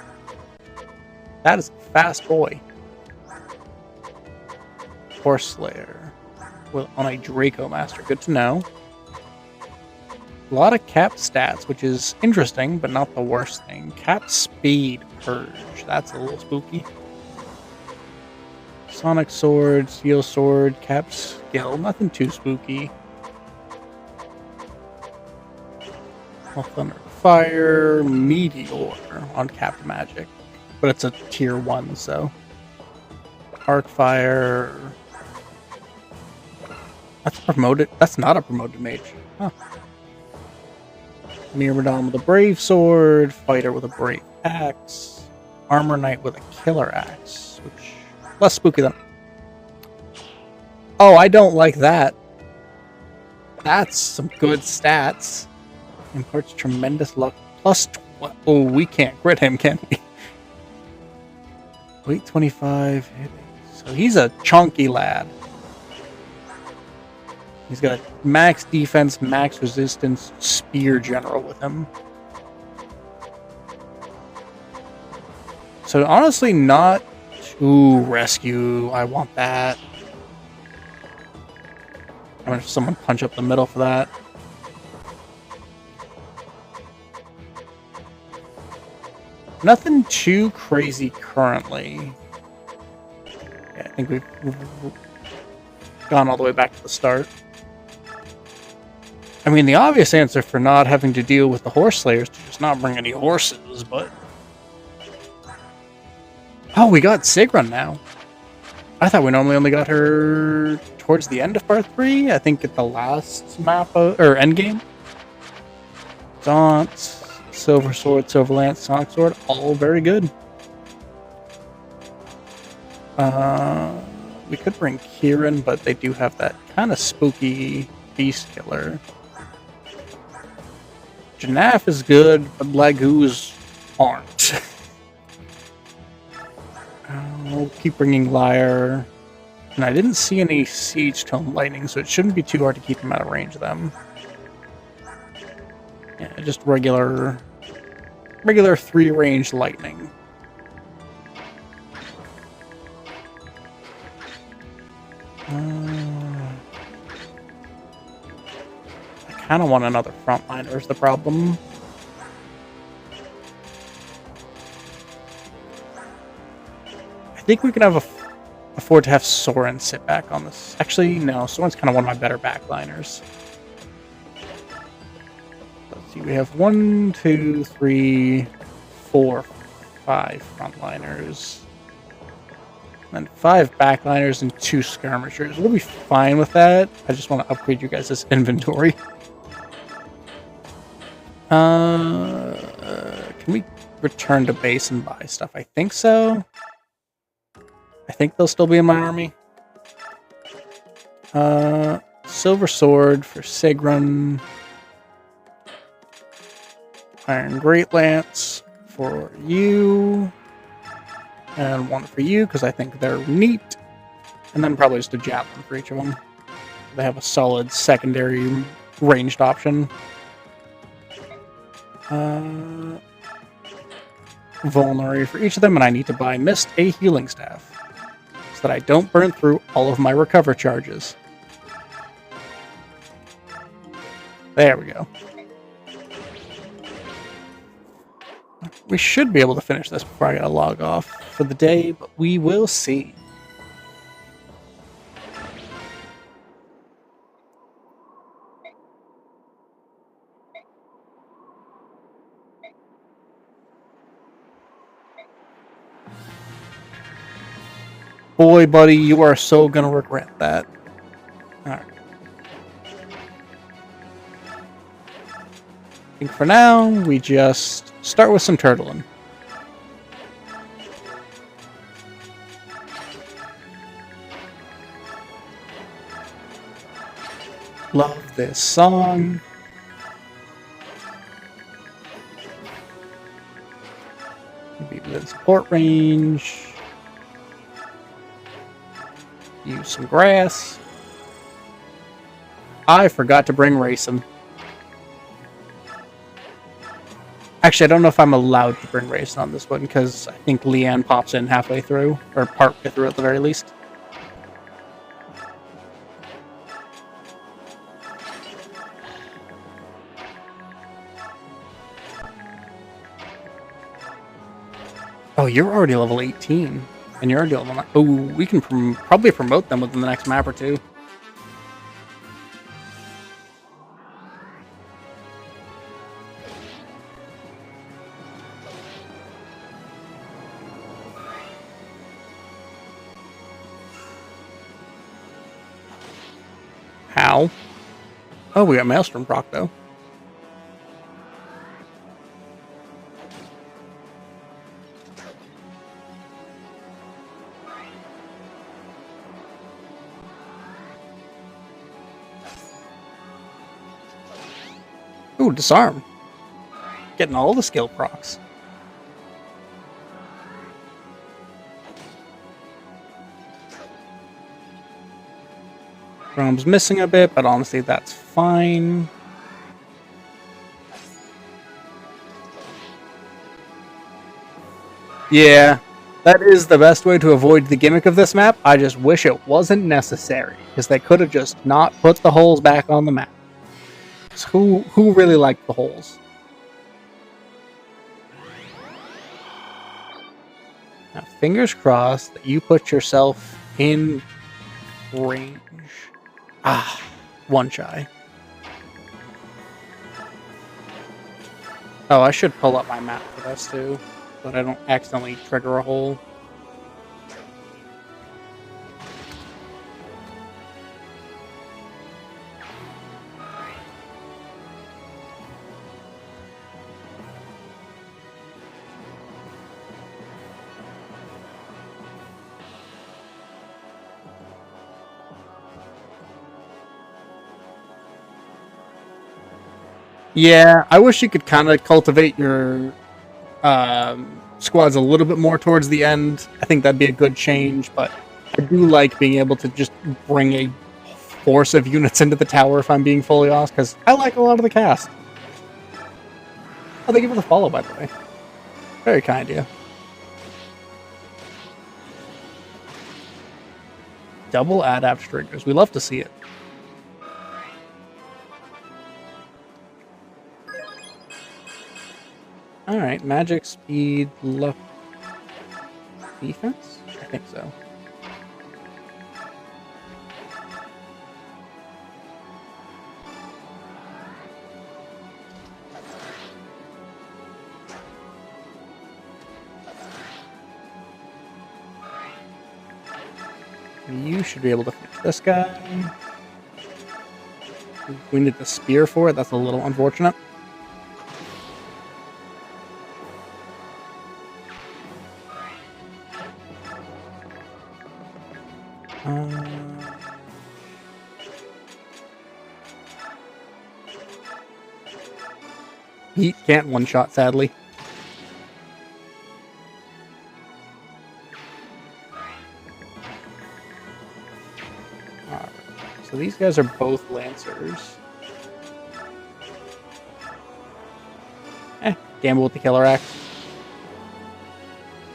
That is a fast boy. Horse Slayer. Well, on a Draco Master. Good to know. A lot of cap stats, which is interesting, but not the worst thing. Cap speed purge. That's a little spooky. Sonic sword, steel sword, cap skill. Nothing too spooky. Thunder Fire, Meteor on capped magic, but it's a tier 1, so. Arc Fire. That's promoted. That's not a promoted mage. Huh. Myrmidon with a Brave Sword, Fighter with a Brave axe, armor knight with a killer axe, which less spooky than. Oh, I don't like that. That's some good stats. Imparts tremendous luck. Plus, oh, we can't crit him, can we? Weight 25 hitting. So he's a chunky lad. He's got a max defense, max resistance, spear general with him. So honestly, not. Ooh, rescue. I want that. I'm gonna have someone punch up the middle for that. Nothing too crazy currently. Yeah, I think we've gone all the way back to the start. I mean, the obvious answer for not having to deal with the horse slayers to just not bring any horses, but... Oh, we got Sigrun now. I thought we normally only got her towards the end of part 3. I think at the last map, or endgame. Daunt, Silver Sword, Silver Lance, Sonic Sword, all very good. We could bring Kieran, but they do have that kind of spooky beast killer. Janaf is good, but Lagoos aren't. We'll keep bringing Lyre. And I didn't see any Siege Tome Lightning, so it shouldn't be too hard to keep him out of range of them. Yeah, just regular 3-range lightning. I kind of want another frontliner is the problem. I think we can afford to have Soren sit back on this. Actually, no, Soren's kind of one of my better backliners. Let's see, we have 1, 2, 3, 4, 5 frontliners. And 5 backliners and 2 skirmishers. We'll be fine with that. I just want to upgrade you guys' inventory. Can we return to base and buy stuff? I think so. I think they'll still be in my army. Silver Sword for Sigrun. Iron Great Lance for you. And one for you, because I think they're neat. And then probably just a Javelin for each of them. They have a solid secondary ranged option. Vulnerary for each of them, and I need to buy Mist a healing staff. So that I don't burn through all of my recover charges. There we go. We should be able to finish this before I gotta log off for the day, but we will see. Boy, buddy, you are so gonna regret that. Alright. I think for now, we just start with some turtling. Love this song. Be within support range. Use some grass. I forgot to bring Rayson. Actually, I don't know if I'm allowed to bring Rayson on this one, because I think Leanne pops in halfway through, or partway through at the very least. Oh, you're already level 18. And you're already level 9. Oh, we can probably promote them within the next map or two. How? Oh, we got Maelstrom proc, though. Ooh, disarm. Getting all the skill procs. Chrome's missing a bit, but honestly, that's fine. Yeah, that is the best way to avoid the gimmick of this map. I just wish it wasn't necessary, because they could have just not put the holes back on the map. So who really liked the holes? Now, fingers crossed that you put yourself in range. Ah, one shy. Oh, I should pull up my map for this too, so that I don't accidentally trigger a hole. Yeah, I wish you could kind of cultivate your squads a little bit more towards the end. I think that'd be a good change, but I do like being able to just bring a force of units into the tower if I'm being fully honest, because I like a lot of the cast. Oh, thank you for the follow, by the way. Very kind of you. Double adapt triggers. We love to see it. Alright, magic, speed, luck, defense? I think so. You should be able to finish this guy. We need the spear for it. That's a little unfortunate. He can't one-shot, sadly. Alright, so these guys are both Lancers. Gamble with the Killer Axe.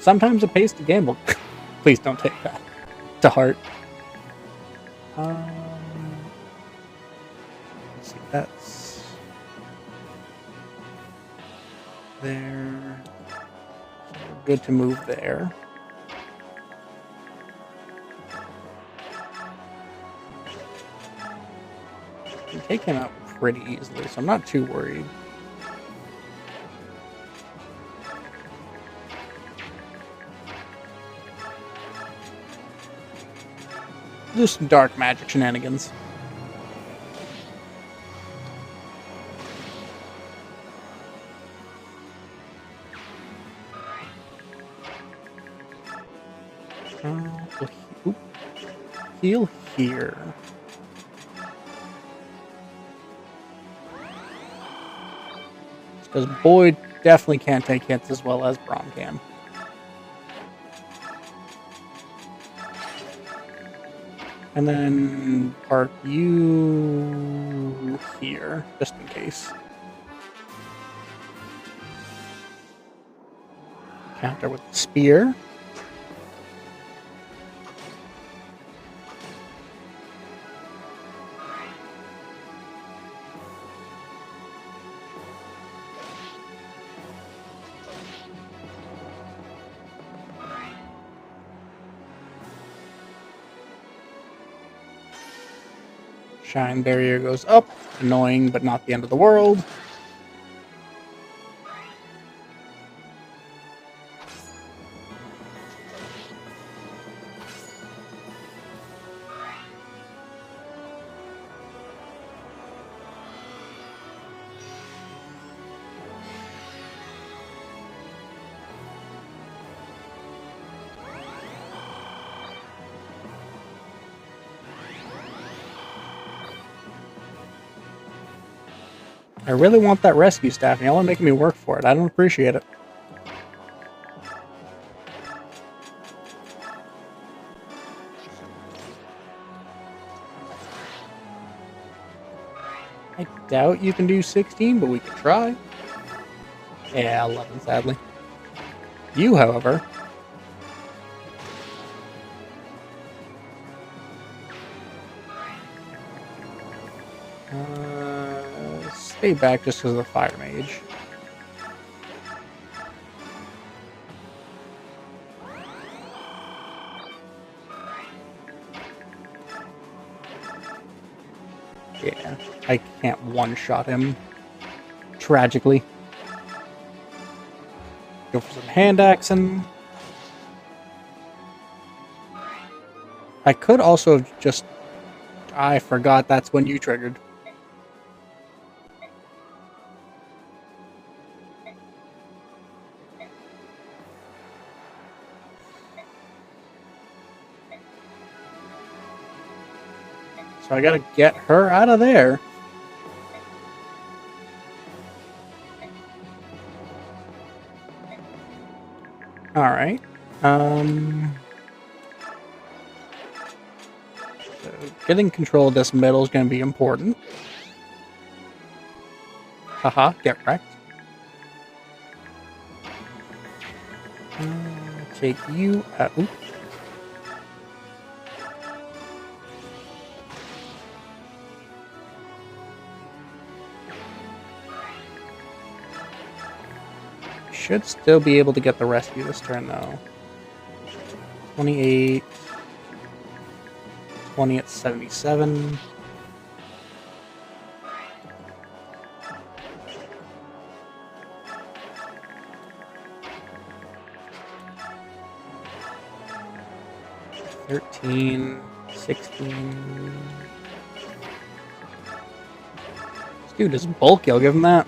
Sometimes it pays to gamble. Please don't take that to heart. Let's see, that's there. We're good to move there. I can take him out pretty easily, so I'm not too worried. Do some dark magic shenanigans. Heal here. Because Boyd definitely can't take hits as well as Braum can. And then park you here, just in case. Counter with the spear. Shine barrier goes up. Annoying, but not the end of the world. I really want that rescue staff, and y'all are making me work for it. I don't appreciate it. I doubt you can do 16, but we could try. Yeah, 11, sadly. You, however... stay back just because of the fire mage. Yeah, I can't one-shot him. Tragically. Go for some hand axing. I could also have just... I forgot that's when you triggered. So I gotta get her out of there. Alright. So getting control of this middle is going to be important. Haha, get wrecked. Take you out. Oops. Should still be able to get the rescue this turn, though. 28. 20 at 77. $13, 16. This dude is bulky, I'll give him that.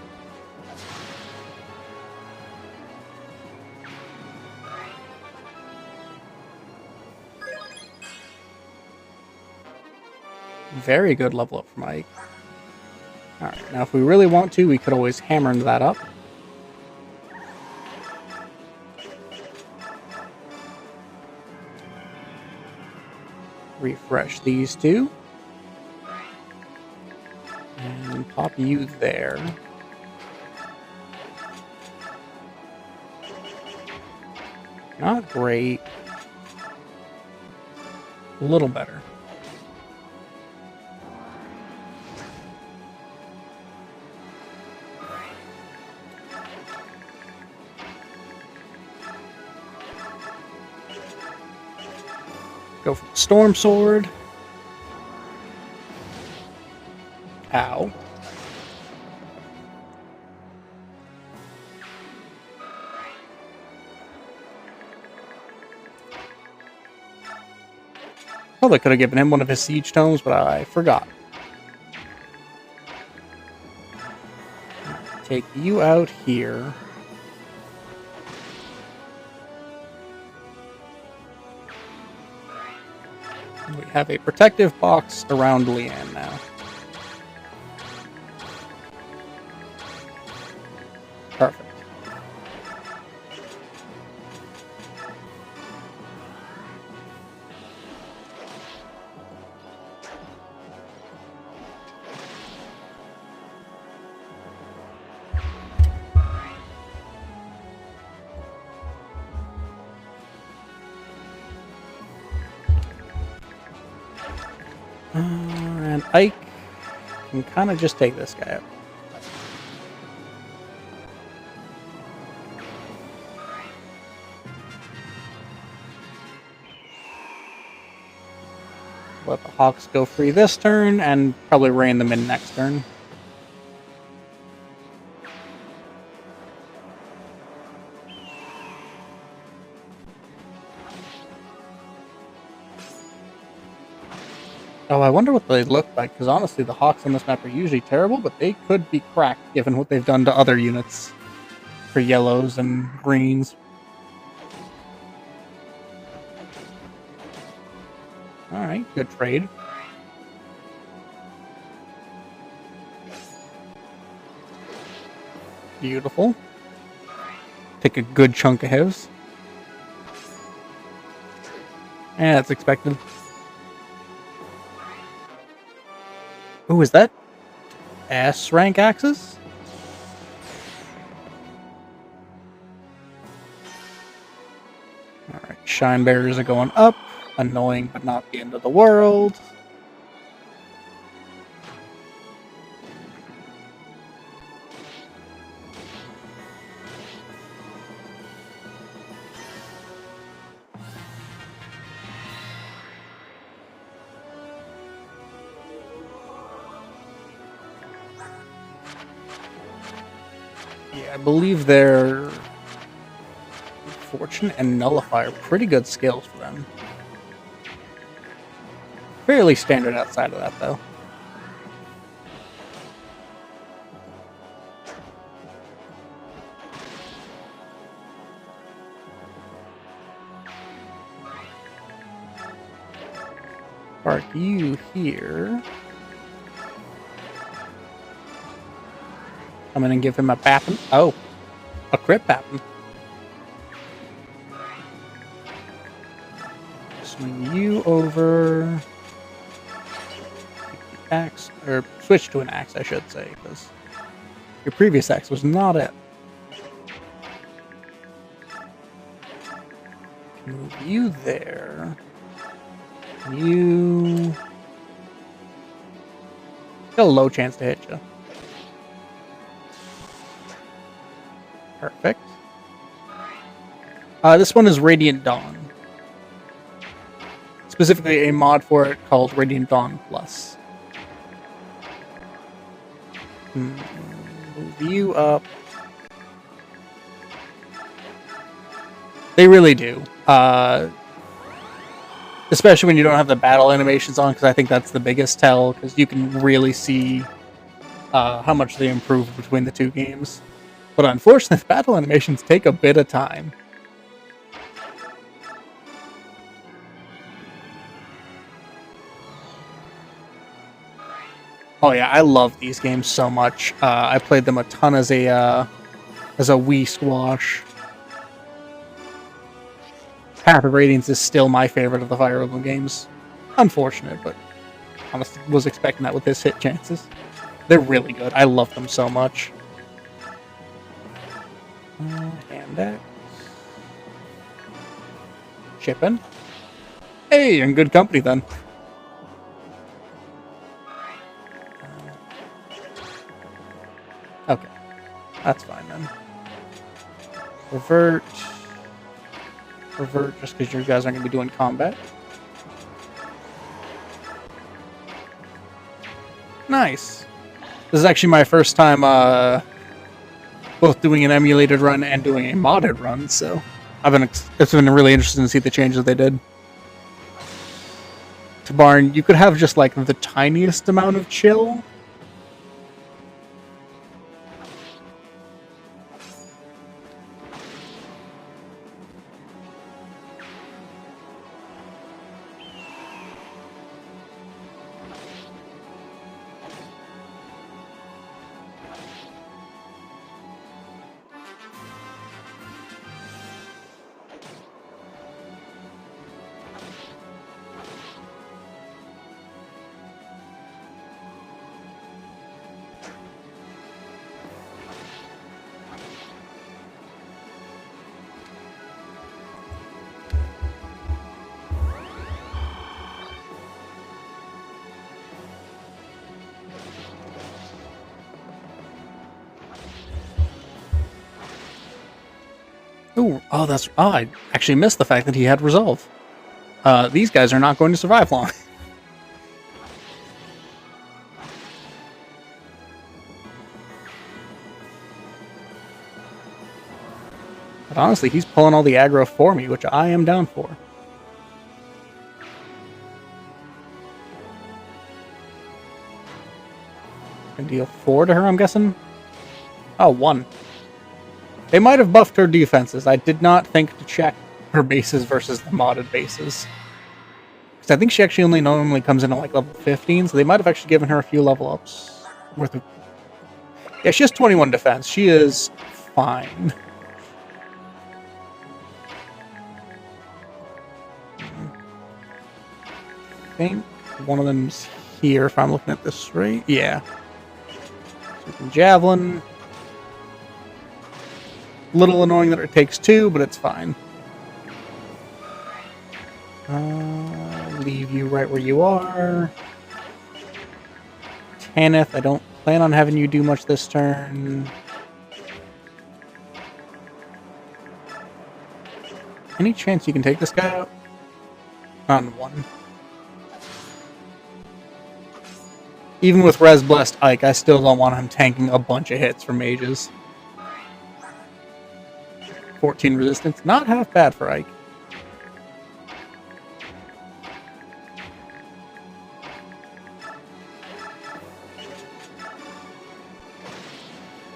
Very good level up for Mike. Alright, now if we really want to, we could always hammer that up. Refresh these two. And pop you there. Not great. A little better. Go for the Storm Sword. Ow. Probably could have given him one of his siege tomes, but I forgot. Take you out here. We have a protective box around Leanne now. Perfect. And Ike can kind of just take this guy out. Let the Hawks go free this turn, and probably rein them in next turn. Oh, I wonder what they look like, because honestly, the Hawks on this map are usually terrible, but they could be cracked given what they've done to other units for yellows and greens. Alright, good trade. Beautiful. Take a good chunk of his. Yeah, that's expected. Ooh, is that S rank axes? Alright, shine bearers are going up. Annoying, but not the end of the world. Yeah, I believe their Fortune and Nullify are pretty good skills for them. Fairly standard outside of that, though. Park you here. I'm gonna give him a Bappin. Oh, a crit Bappin. Swing you over. Axe, or switch to an axe, I should say, because your previous axe was not it. Move you there. You got a low chance to hit you. Perfect. This one is Radiant Dawn. Specifically a mod for it called Radiant Dawn Plus. Move you up. They really do. Especially when you don't have the battle animations on, because I think that's the biggest tell, because you can really see how much they improve between the two games. But unfortunately, the battle animations take a bit of time. Oh yeah, I love these games so much. I played them a ton as a Wii squash. Path of Radiance is still my favorite of the Fire Emblem games. Unfortunate, but honestly was expecting that with his hit chances. They're really good. I love them so much. And that. Chippin'. Hey, you're in good company then. Okay. That's fine then. Revert. Revert just because you guys aren't going to be doing combat. Nice. This is actually my first time both doing an emulated run and doing a modded run, so it's been really interesting to see the changes they did. To Barn, you could have just like the tiniest amount of chill. Ooh, oh, I actually missed the fact that he had resolve. These guys are not going to survive long. But honestly, he's pulling all the aggro for me, which I am down for. Can deal 4 to her, I'm guessing? Oh, 1. They might have buffed her defenses. I did not think to check her bases versus the modded bases. Because I think she actually only normally comes in at like level 15, so they might have actually given her a few level ups worth of... Yeah, she has 21 defense. She is fine. I think one of them's here, if I'm looking at this straight. Yeah. So javelin. Little annoying that it takes 2, but it's fine. Leave you right where you are. Tanith, I don't plan on having you do much this turn. Any chance you can take this guy out? On 1. Even with Res Blessed Ike, I still don't want him tanking a bunch of hits from mages. 14 resistance, not half bad for Ike.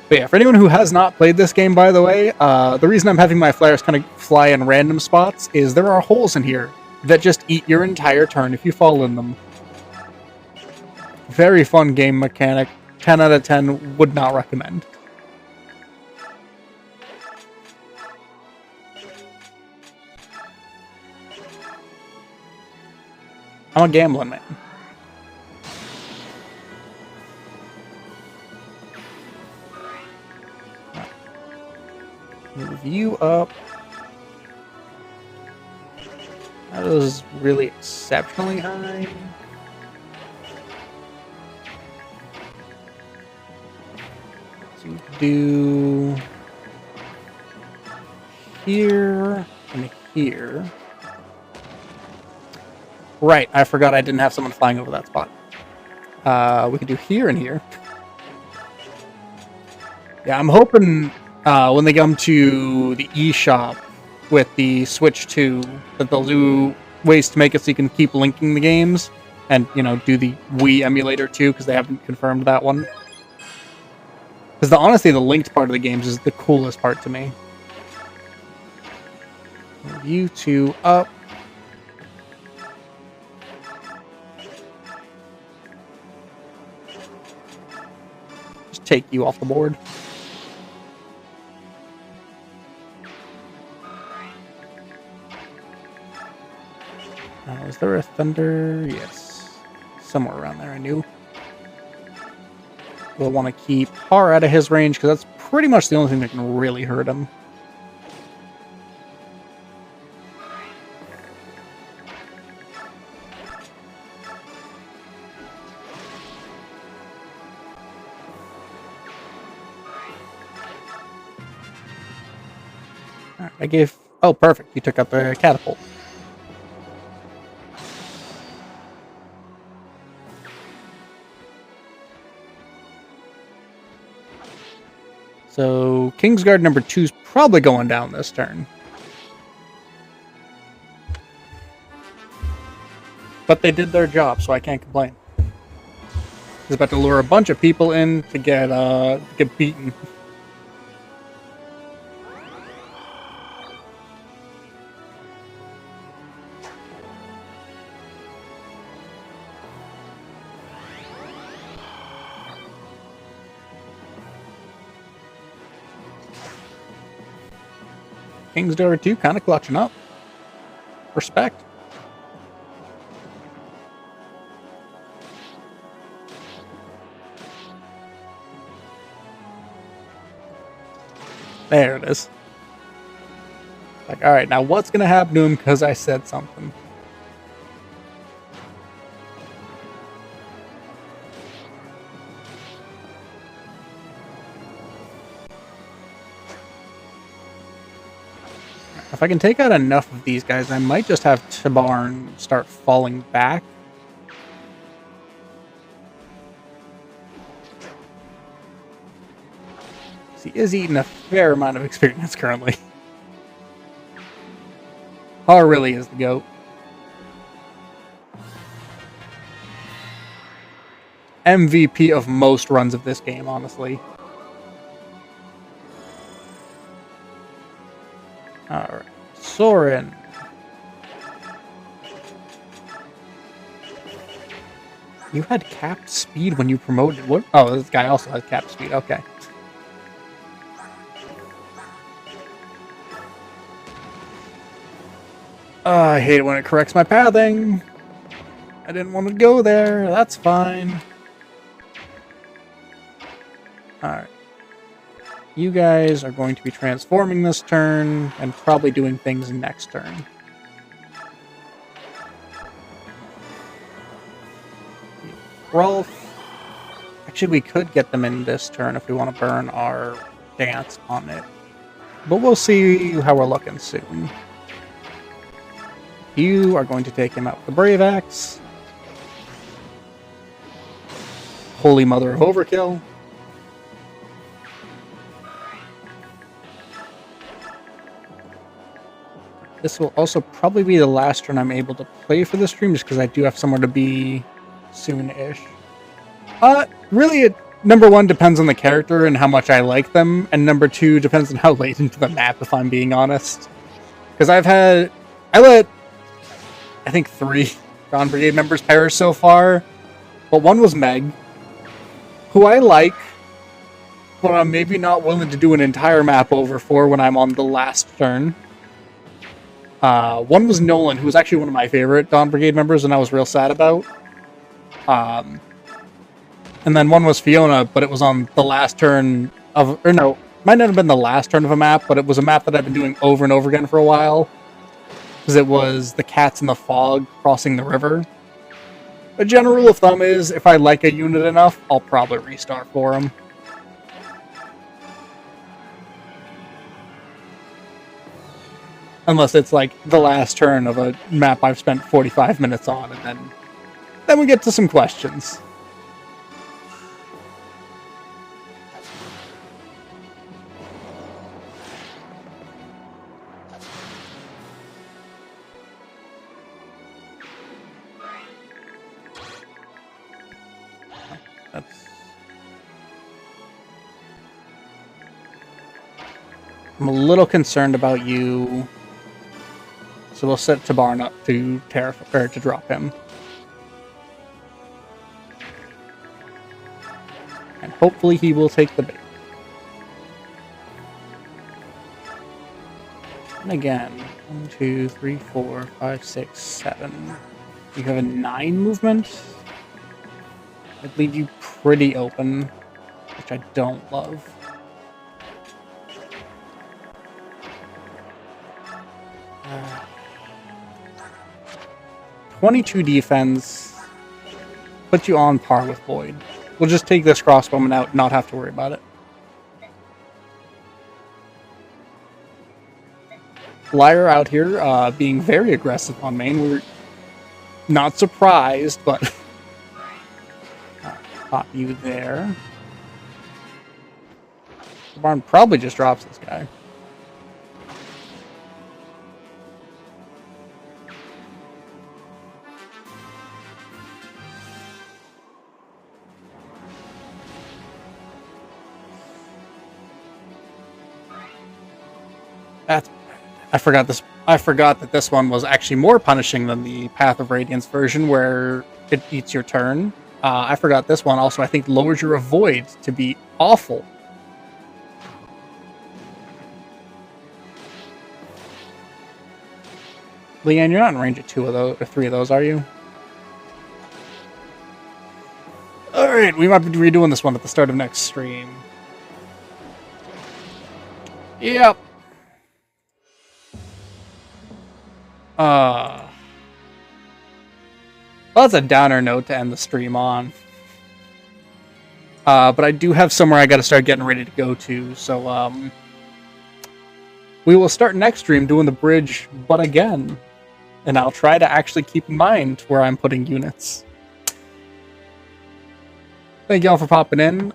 But yeah, for anyone who has not played this game, by the way, the reason I'm having my flares kind of fly in random spots is there are holes in here that just eat your entire turn if you fall in them. Very fun game mechanic. 10 out of 10, would not recommend. I'm a gambling man. Move you up. That was really exceptionally high. So you do here and here. Right, I forgot I didn't have someone flying over that spot. We could do here and here. Yeah, I'm hoping when they come to the eShop with the Switch 2 that they'll do ways to make it so you can keep linking the games and, you know, do the Wii emulator too, because they haven't confirmed that one. Because honestly, the linked part of the games is the coolest part to me. Move you two up. Just take you off the board. Is there a thunder? Yes. Somewhere around there, I knew. We'll want to keep Har out of his range, because that's pretty much the only thing that can really hurt him. Right, I gave... Oh, perfect. You took out the catapult. So, Kingsguard number 2 is probably going down this turn. But they did their job, so I can't complain. He's about to lure a bunch of people in to get beaten. Kingsguard 2 kind of clutching up. Respect. There it is. Like, alright, now what's going to happen to him because I said something? If I can take out enough of these guys, I might just have Tabarn start falling back. He is eating a fair amount of experience currently. Har really is the GOAT. MVP of most runs of this game, honestly. Alright. Soren. You had capped speed when you promoted. What? Oh, this guy also has capped speed. Okay. I hate it when it corrects my pathing. I didn't want to go there. That's fine. Alright. You guys are going to be transforming this turn and probably doing things next turn. Rolf. Actually, we could get them in this turn if we want to burn our dance on it. But we'll see how we're looking soon. You are going to take him out with the Brave Axe. Holy Mother of Overkill. This will also probably be the last turn I'm able to play for the stream, just because I do have somewhere to be soon-ish. Really, number one depends on the character and how much I like them, and number two depends on how late into the map, if I'm being honest. Because I let, I think 3 Dawn Brigade members perish so far, but one was Meg, who I like, but I'm maybe not willing to do an entire map over for when I'm on the last turn. One was Nolan, who was actually one of my favorite Dawn Brigade members, and I was real sad about. And then one was Fiona, but it was on the last turn of... Or no, might not have been the last turn of a map, but it was a map that I've been doing over and over again for a while. Because it was the cats in the fog crossing the river. A general rule of thumb is, if I like a unit enough, I'll probably restart for them. Unless it's like the last turn of a map I've spent 45 minutes on, and then we get to some questions. I'm a little concerned about you. So we'll set Tabarn up to to drop him. And hopefully he will take the bait. And again, 1, 2, 3, 4, 5, 6, 7. You have a 9 movement. I'd leave you pretty open, which I don't love. Uh, 22 defense puts you on par with Void. We'll just take this crossbowman out and not have to worry about it. Lyra out here being very aggressive on main. We're not surprised, but pop you there. The barn probably just drops this guy. I forgot that this one was actually more punishing than the Path of Radiance version, where it eats your turn. I forgot this one also, I think, lowers your avoid to be awful. Leanne, you're not in range of 2 of those, or 3 of those, are you? Alright, we might be redoing this one at the start of next stream. Yep. Well, that's a downer note to end the stream on. But I do have somewhere I gotta start getting ready to go to, so, we will start next stream doing the bridge, but again. And I'll try to actually keep in mind where I'm putting units. Thank y'all for popping in.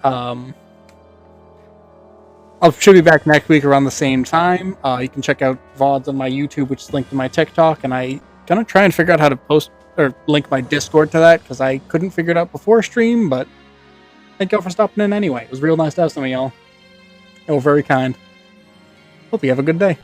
Should be back next week around the same time. You can check out VODs on my YouTube, which is linked to my TikTok, and I'm gonna try and figure out how to post or link my Discord to that, because I couldn't figure it out before stream, but thank y'all for stopping in anyway. It was real nice to have some of y'all. You were very kind. Hope you have a good day.